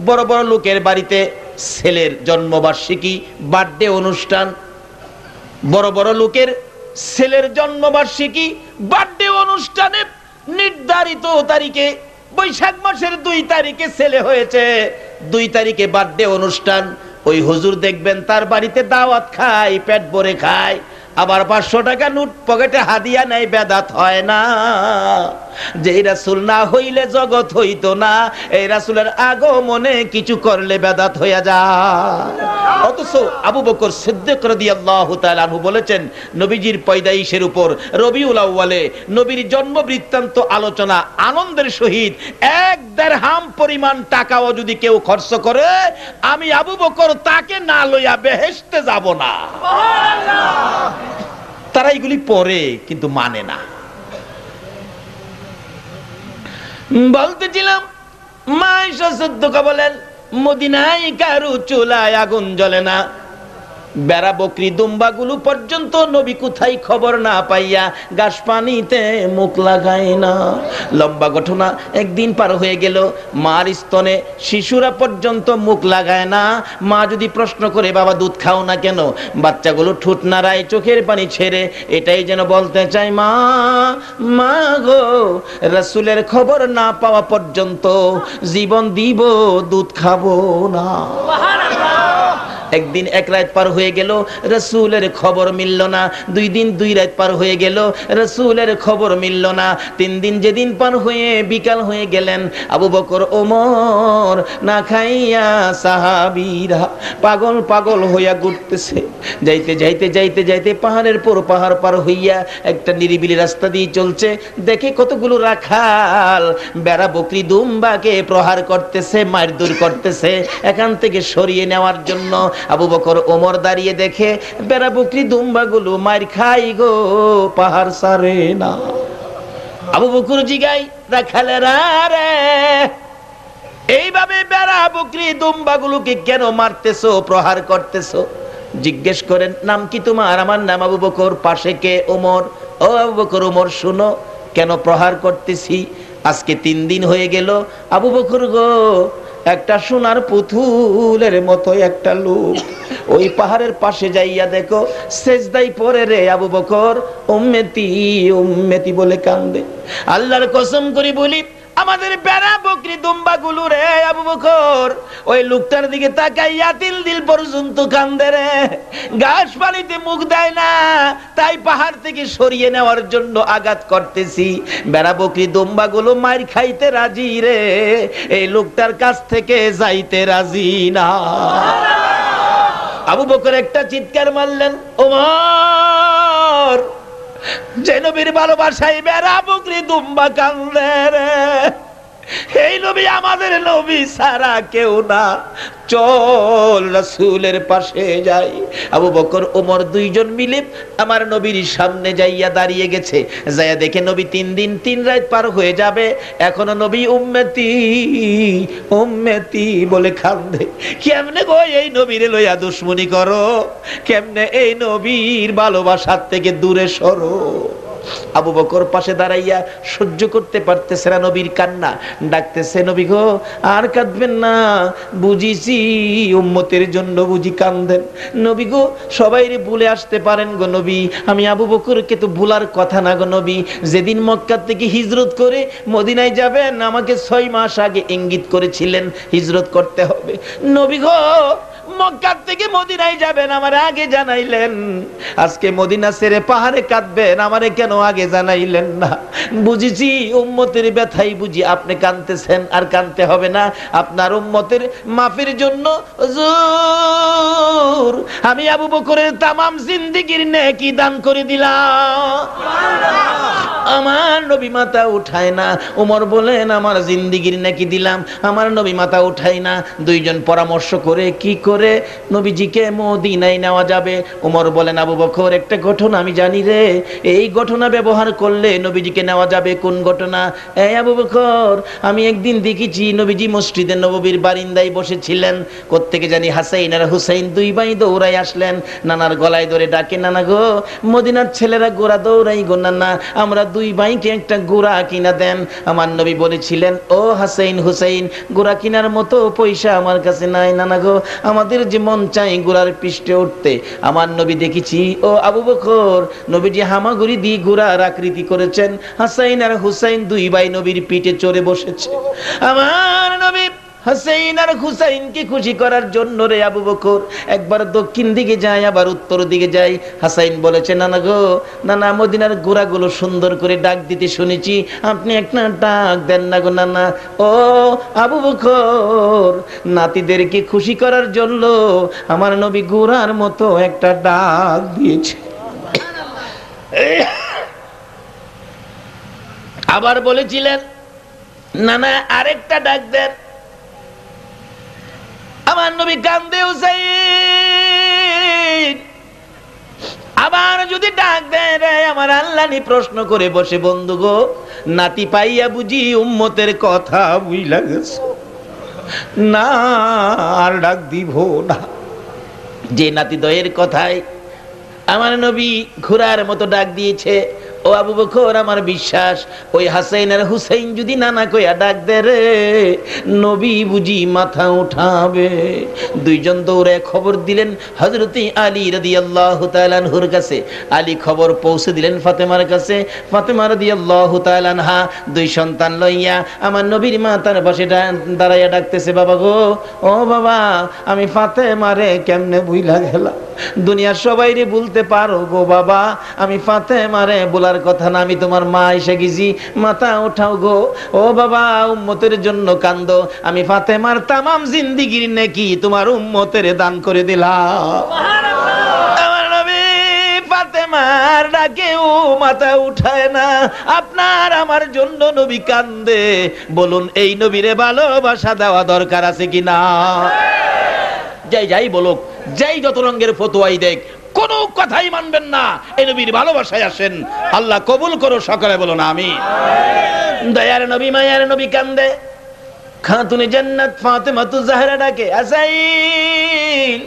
বড় বড় লোকের বাড়িতে ছেলের জন্মবার্ষিকী, বার্থডে অনুষ্ঠান, বড় বড় লোকের ছেলের জন্মবার্ষিকী, বার্থডে অনুষ্ঠানে নির্ধারিত তারিখে, বৈশাখ মাসের 2 তারিখে ছেলে হয়েছে, 2 তারিখে বার্থডে অনুষ্ঠান। ওই হুজুর দেখবেন তার বাড়িতে দাওয়াত খায়, পেট ভরে খায়, আবার 500 টাকা নোট পকেটে হাদিয়া নেয়। বেদাত হয় না? যেই রাসূল না হইলে জগৎ হইতো না, এই রাসূলের আগমনে কিছু করলে বেদাত হইয়া যায়। অথচ আবু বকর সিদ্দিক রাদিয়াল্লাহু তাআলা আনহু বলেছেন, নবীজির পয়দাইশের উপর রবিউল আউয়ালে নবীর জন্ম বৃত্তান্ত আলোচনা আনন্দের সহিত 1 দিরহাম পরিমাণ টাকাও যদি কেউ খরচ করে, আমি আবু বকর তাকে না লইয়া বেহেশতে যাব না। সুবহানাল্লাহ। তারা এগুলি পড়ে কিন্তু মানে না। বলতেছিলাম, মা আয়েশা সিদ্দিকা বলেন, মদিনায় কারো চুলায় আগুন জ্বলে না, বেড়া বকরি দুম্বাগুলো পর্যন্ত নবী কোথায় খবর না পাইয়া গাছ পানিতে মুখ লাগায় না। লম্বা ঘটনা, একদিন পার হয়ে গেল, মার স্তনে শিশুরা পর্যন্ত মুখ লাগায় না। মা যদি প্রশ্ন করে, বাবা দুধ খাও না কেন? বাচ্চাগুলো ঠোঁট নাড়ায়, চোখের পানি ছেড়ে, এটাই যেন বলতে চাই, মা মা গো, রাসূলের খবর না পাওয়া পর্যন্ত জীবন দিব, দুধ খাবো না। একদিন এক রাত পার হয়ে গেল, রাসূলের খবর মিলল না। 2 দিন 2 রাত পার হয়ে গেল, রাসূলের খবর মিলল না। 3 দিন যেদিন পার হয়ে বিকাল হয়ে গেলেন, আবু বকর ওমর না খাইয়া সাহাবীরা পাগল পাগল হইয়া ঘুরতেছে। যাইতে যাইতে যাইতে যাইতে পাহাড়ের পর পাহাড় পার হইয়া একটা নিরিবিলি রাস্তা দিয়ে চলছে। দেখে কতগুলো রাখাল বেড়া বকরি দুম্বাকে প্রহার করতেছে, মারধর করতেছে এখান থেকে সরিয়ে নেওয়ার জন্য। আবু বকর ওমর দাঁড়িয়ে দেখে বেড়া বকরি দুম্বাগুলো মার খাই গো, পাহাড় সারে না। আবু বকর জিগাই, রাখালেরা রে, এইভাবে বেড়া বকরি দুম্বাগুলোকে কেন মারতেছো, প্রহার করতেছো? জিজ্ঞেস করেন, নাম কি তোমার? আমার নাম আবু বকর। পাশে কে? ওমর। ও আবু বকর, ওমর শুনো, কেন প্রহার করতেছি? আজকে 3 দিন হয়ে গেল আবু বকর গো, একটা সোনার পুতুলের মতো একটা লোক ওই পাহাড়ের পাশে যাইয়া দেখো সেজদাই পড়ে রে আবু বকর, উম্মতি উম্মতি বলে কান্দে। আল্লাহর কসম করে বলি, আমাদের বেড়া বকরি দুম্বা গুলো রে আবু বকর ওই লোকটার দিকে তাকাইয়া তিল দিল পর্যন্ত কান্দে রে, ঘাস পানিতে মুখ দেয় না, তাই পাহাড় থেকে সরিয়ে নেওয়ার জন্য আঘাত করতেছি। বেড়া বকরি দুম্বা গুলো মার খাইতে রাজি রে, এই লোকটার কাছ থেকে যাইতে রাজি না। আবু বকর একটা চিৎকার মারলেন, ওমর, যে নবীর ভালোবাসায় বেড়া বকরি দুম্বা কান্দে রে, এই নবী আমাদের নবী ছাড়া কেউ না, চল রাসূলের পাশে যাই। আবু বকর ওমর 2 জন মিলে আমার নবীর সামনে যাইয়া দাঁড়িয়ে গেছে। যাইয়া দেখে নবী 3 দিন 3 রাত পার হয়ে যাবে, এখনো নবী উম্মতি উম্মতি বলে কান্দে। কেমনে গো এই নবীরে লইয়া দুশ্মনী করো, কেমনে এই নবীর ভালোবাসার থেকে দূরে সরো? আবু বকর পাশে দাঁড়াইয়া সহ্য করতে পারতেছে না নবীর কান্না, ডাকতেছে, নবী গো আর কাঁদবেন না, বুঝিছি উম্মতের জন্য বুঝি কান্দেন। নবী গো সবাইরে ভুলে আসতে পারেন গো নবী, আমি আবু বকরকে তো ভুলার কথা না গো নবী। যেদিন মক্কা থেকে হিজরত করে মদিনায় যাবেন আমাকে 6 মাস আগে ইঙ্গিত করেছিলেন হিজরত করতে হবে। নবী গো মক্কা থেকে মদিনায় যাবেন আমার আগে জানাইলেন, আজকে মদিনা ছেড়ে পাহাড়ে কাঁদবেন আমারে কেন আগে জানাইলেন না? বুঝেছি উম্মতের ব্যথাই বুঝি আপনি কাঁদতেছেন, আর কাঁদতে হবে না। আপনার উম্মতের মাফের জন্য হুজুর আমি আবু বকরের তামাম জিন্দেগীর নেকি দান করে দিলাম। আমার নবী মাথা উঠায় না। ওমর বলেন, আমার জিন্দেগীর নেকি দিলাম, আমার নবী মাথা উঠায় না। 2 জন পরামর্শ করে কি করে নবীজিকে মদিনায় নেওয়া যাবে। ওমর বলেন, আবু বকর একটা ঘটনা আমি জানি রে, এই ঘটনা ব্যবহার করলে নবীজিকে নেওয়া যাবে। কোন ঘটনা? এই আবু বকর, আমি একদিন দেখেছি নবীজি মসজিদে নববীর বারিন্দায় বসেছিলেন, কোত্থেকে জানি হাসাইন আর হুসাইন 2 ভাই দৌড়াই আসলেন, নানার গলায় ধরে ডাকে, নানা গো মদিনার ছেলেরা গোড়া দৌড়াই গো নানা, আমরা 2 ভাইকে একটা গোড়া কিনা দেন। আমার নবী বলেছিলেন, ও হাসাইন হুসাইন, গোড়া কিনার মতো পয়সা আমার কাছে নাই নানা গো, আমাদের যে মন চাই গোড়ার পৃষ্ঠে উঠতে। আমার নবী দেখেছি ও আবু বকর নবীজি হামাগুড়ি দিয়ে গোড়ার আকৃতি করেছেন, হাসাইন আর হুসাইন 2 ভাই নবীর পিঠে চড়ে বসেছে। আমার নবী হাসাইন আর হুসাইনকে খুশি করার জন্য রে আবু বকর একবার দক্ষিণ দিকে যায় আবার উত্তর দিকে যায়। হাসাইন বলেছে, নানা গো নানা, মদিনার গোড়াগুলো সুন্দর করে ডাক দিতে শুনেছি, আপনি একটা ডাক দেন না গো নানা। ও আবু বকর, নাতিদেরকে খুশি করার জন্য আমার নবী গোড়ার মতো একটা ডাক দিয়েছে। আবার বলেছিলেন, নানা আরেকটা ডাক দেন। আমার নবী কান্দে, হুসাইন আবার যদি ডাক দেয় রে আমার আল্লাহ নি প্রশ্ন করে বসে, বন্ধু গো নাতি পাইয়া বুঝি উম্মতের কথা বুঝলা গেছে না, আর ডাক দিব না। যে নাতি দয়ের কথায় আমার নবী ঘোড়ার মতো ডাক দিয়েছে, ও আবু বকর, আমার বিশ্বাস ওই হাসাইন আর হুসাইন যদি নানা কইয়া ডাক দে রে, নবী বুঝি মাথা উঠাবে। দুইজন দৌড়ে খবর দিলেন হযরতে আলী রাদিয়াল্লাহু তাআলা আনহুর কাছে। আলী খবর পৌঁছে দিলেন ফাতেমার কাছে। ফাতেমা রাদিয়াল্লাহু তাআলা আনহা দুই সন্তান লইয়া আমার নবীর মাতার পাশে দাঁড়াইয়া ডাকতেছে, বাবা গো, ও বাবা, আমি ফাতেমারে কেমনে ভুইলা গেলাম। দুনিয়ার সবাইরে বলতে পারো গো বাবা, আমি ফাতেমারে বলার কথা না, আমি তোমার মা এসে গেছি, মাথা উঠাও গো। ও বাবা, উম্মতের জন্য কান্দো, আমি ফাতেমার তামাম জিন্দেগির নেকি তোমার উম্মতের দান করে দিলাম। আমার নবী ফাতেমার ডাকেও মাথা উঠায় না, আপনার আমার জন্য নবী কান্দে। বলুন, এই নবীরে ভালোবাসা দেওয়া দরকার আছে কিনা? যাই যাই বলুক, যাই যত রঙের ফতোয়াই দেখ, কোন কথাই মানবেন না, এই নবীর ভালোবাসায় আসেন। আল্লাহ কবুল করো, সকলে বলুন আমিন। দয়ার নবী, মায়ার নবী কান্দে। খাতুনে জান্নাত ফাতেমাতুজ জাহরা ডাকে, হুসাইন,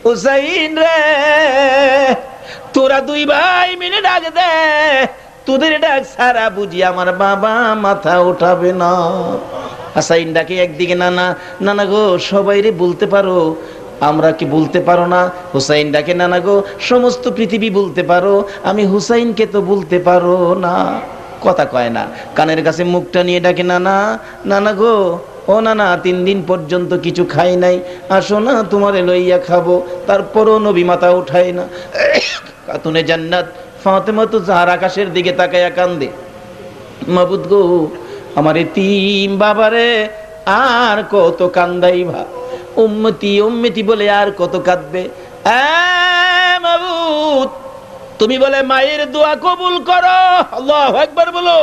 হুসাইন রে, তোরা দুই ভাই মিলে ডাক দে, তোদের ডাক সারা বুঝি আমার বাবা মাথা উঠাবে না। হাসাইন ডাকে একদিকে, নানা, নানা গো, সবাইরে বলতে পারো, আমরা কি বলতে পারো না? হুসাইন ডাকে, নানা গো, সমস্ত পৃথিবী বলতে পারো, আমি হুসাইনকে তো বলতে পারো না। কথা কয় না, কানের কাছে মুখটা নিয়ে ডাকে, নানা, নানা গো, ও নানা, 3 দিন পর্যন্ত কিছু খাই নাই, আসো না তোমারে লইয়া খাবো। তারপরও নবী মাথা উঠায় না। খাতুনে জান্নাত ফাতেমাতুজ জাহরা আকাশের দিকে তাকায়া কান্দে, মাবুদ গো, আমার এতিম বাবারে আর কত কান্দাইবা, উম্মতি উম্মতি বলে আর কত কাঁদবে। মাবুদ, তুমি বলে মায়ের দোয়া কবুল করো, আল্লাহু আকবার বলো,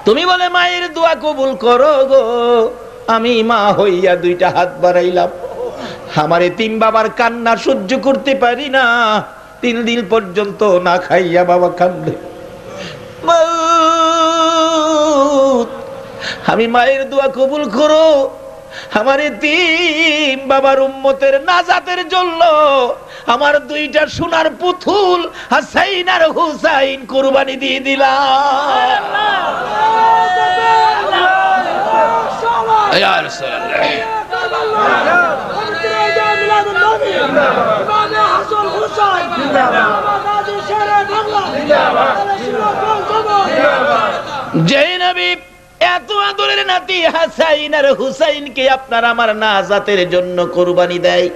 তুমি বলে মায়ের দোয়া কবুল করো গো, আমি মা হইয়া 2টা হাত বাড়াইলাম, আমার এতিম বাবার কান্না সহ্য করতে পারি না, 3 দিন পর্যন্ত না খাইয়া বাবা কান্দে। আমি মায়ের দোয়া কবুল করো, আমার এতিম বাবার উম্মতের নাজাতের জন্য আমার 2টা সোনার পুতুল হাসাইন আর হুসাইন কুরবানি দিয়ে দিলাম। ইয়া রাসূলুল্লাহ, জয় নবী, এত আদরের নাতি হাসাইন আর হুসাইনকে আপনার আমার নাজাতের জন্য কুরবানি দেয়,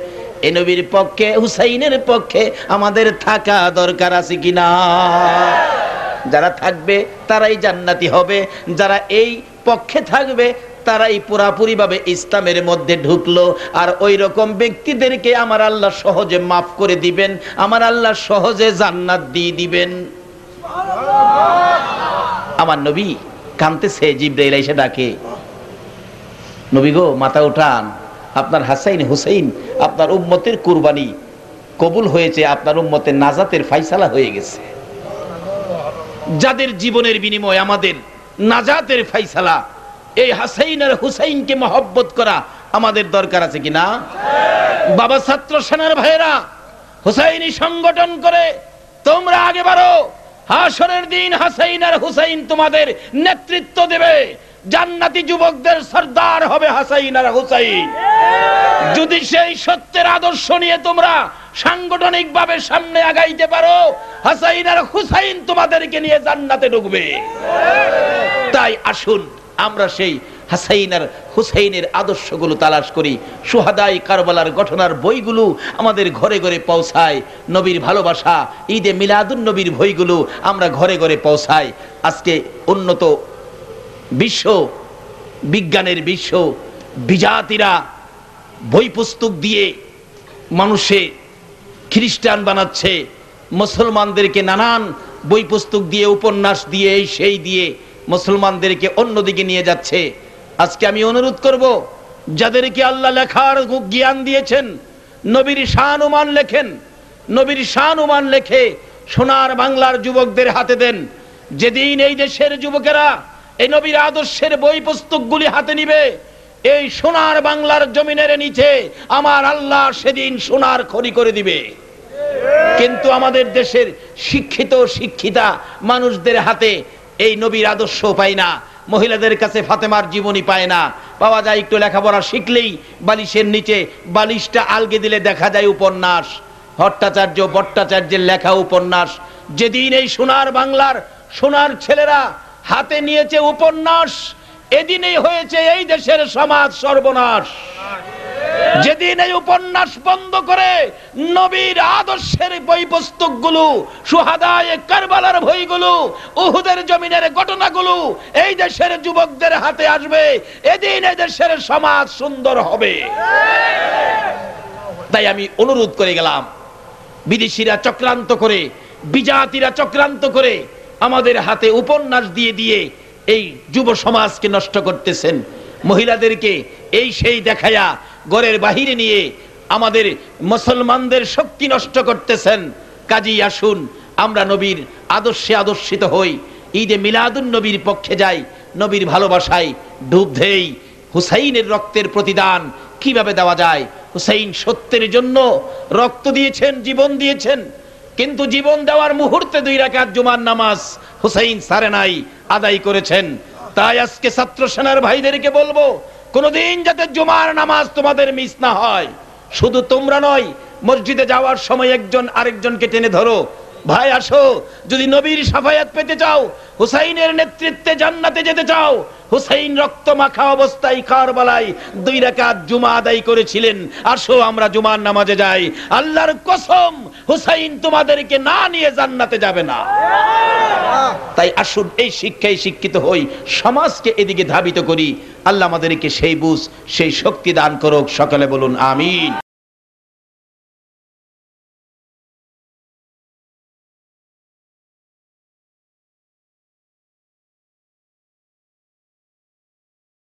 এই নবীর পক্ষে, হুসাইনের পক্ষে আমাদের থাকা দরকার আছে কিনা? যারা থাকবে তারাই জান্নাতি হবে, যারা এই পক্ষে থাকবে তারাই পুরাপুরি ভাবে ইসলামের মধ্যে ঢুকলো। আর ওই রকম ব্যক্তিদেরকে আমার আল্লাহ সহজে মাফ করে দিবেন, আমার আল্লাহ সহজে জান্নাত দিয়ে দিবেন। আমার নবী কাঁদতেছে, জিবরাইল এসে ডাকে, নবী গো, মাথা উঠান, আপনার হাসাইন হুসাইন আপনার উম্মতের কুরবানি কবুল হয়েছে, আপনার উম্মতের নাজাতের ফায়সালা হয়ে গেছে। যাদের জীবনের বিনিময় আমাদের নাজাতের ফায়সালা, এই হাসাইন আর হুসাইনকে মহব্বত করা আমাদের দরকার আছে কিনা? বাবা ছাত্র সেনার ভাইয়েরা, হুসাইনি সংগঠন করে তোমরা আগে বাড়ো, হাশরের দিন হাসাইন আর হুসাইন তোমাদের নেতৃত্ব দেবে, জান্নাতি যুবকদের সর্দার হবে হাসাইন আর হুসাইন। যদি সেই সত্যের আদর্শ নিয়ে তোমরা সাংগঠনিক ভাবে সামনে আগাইতে পারো, হাসাইন আর হুসাইন তোমাদেরকে নিয়ে জান্নাতে ঢুকবে। তাই আসুন আমরা সেই হাসাইন আর হুসাইনের আদর্শগুলো তালাশ করি, সুহাদাই কারবালার ঘটনার বইগুলো আমাদের ঘরে ঘরে পৌঁছায়, নবীর ভালোবাসা, ঈদে মিলাদুন নবীর বইগুলো আমরা ঘরে ঘরে পৌঁছাই। আজকে উন্নত বিশ্ব, বিজ্ঞানের বিশ্ব, বিজাতিরা বই পুস্তক দিয়ে মানুষে খ্রিস্টান বানাচ্ছে, মুসলমানদেরকে নানান বই পুস্তক দিয়ে, উপন্যাস দিয়ে, এই সেই দিয়ে মুসলমানদেরকে অন্যদিকে নিয়ে যাচ্ছে। আজকে আমি অনুরোধ করব, যাদেরকে আল্লাহ লেখার জ্ঞান দিয়েছেন, নবীর শান ওমান লেখেন, নবীর শান ওমান লেখে সোনার বাংলার যুবকদের হাতে দেন। যেদিন এই দেশের যুবকেরা এই নবীর আদর্শের বই পুস্তকগুলি হাতে নিবে, এই সোনার বাংলার জমিনের নিচে আমার আল্লাহ সেদিন সোনার খনি করে দিবে। কিন্তু আমাদের দেশের শিক্ষিত শিক্ষিতা মানুষদের হাতে এই নবীর আদর্শ পায় না, মহিলাদের কাছে ফাতেমার জীবনী পায় না, পাওয়া যায় একটু লেখাপড়া শিখলেই বালিশের নিচে বালিশটা আলগে দিলে দেখা যায় উপন্যাস, ভট্টাচার্য ভট্টাচার্যের লেখা উপন্যাস। যেদিন এই সোনার বাংলার সোনার ছেলেরা হাতে নিয়েছে উপন্যাস, এদিনেই হয়েছে এই দেশের সমাজ সর্বনাশ। যেদিন এই উপন্যাস বন্ধ করে নবীর আদর্শের বই পুস্তকগুলো, সুহাদায়ে কারবালার বইগুলো, উহুদের জমিনের ঘটনাগুলো এই দেশের যুবকদের হাতে আসবে, এদিন এই দেশের সমাজ সুন্দর হবে। তাই আমি অনুরোধ করে গেলাম, বিদেশিরা চক্রান্ত করে, বিজাতিরা চক্রান্ত করে আমাদের হাতে উপন্যাস দিয়ে দিয়ে এই যুব সমাজকে নষ্ট করতেছেন, মহিলাদেরকে এই সেই দেখায়া ঘরের বাহিরে নিয়ে আমাদের মুসলমানদের শক্তি নষ্ট করতেছেন। কাজী আসুন আমরা নবীর আদর্শে আদর্শিত হই, ঈদে মিলাদুন নবীর পক্ষে যাই, নবীর ভালোবাসায় ডুব দেই। হুসাইনের রক্তের প্রতিদান কিভাবে দেওয়া যায়? হুসাইন সত্যের জন্য রক্ত দিয়েছেন, জীবন দিয়েছেন, কিন্তু জীবন দেওয়ার মুহূর্তে 2 রাকাত জুমার নামাজ হুসাইন সারে নাই, আদায় করেছেন। তাই আজকে ছাত্র সেনার ভাইদেরকে বলবো, কোনদিন যাতে জুমার নামাজ তোমাদের মিস না হয়। শুধু তোমরা নয়, মসজিদে যাওয়ার সময় একজন আরেকজনকে টেনে ধরো, ভাই আসো, যদি নবীর শাফায়াত পেতে চাও, হুসাইনের নেতৃত্বে জান্নাতে যেতে চাও, হুসাইন রক্ত মাখা অবস্থায় কারবালায় 2 রাকাত জুমা আদায় করেছিলেন, আসো আমরা জুমার নামাজে যাই। আল্লাহর কসম, হুসাইন তোমাদেরকে না নিয়ে জান্নাতে যাবে না। তাই আসুন এই শিক্ষায় শিক্ষিত হই, সমাজকে এদিকে ধাবিত করি। আল্লাহ আমাদেরকে সেই বুঝ, সেই শক্তি দান করুক। সকলে বলুন আমিন।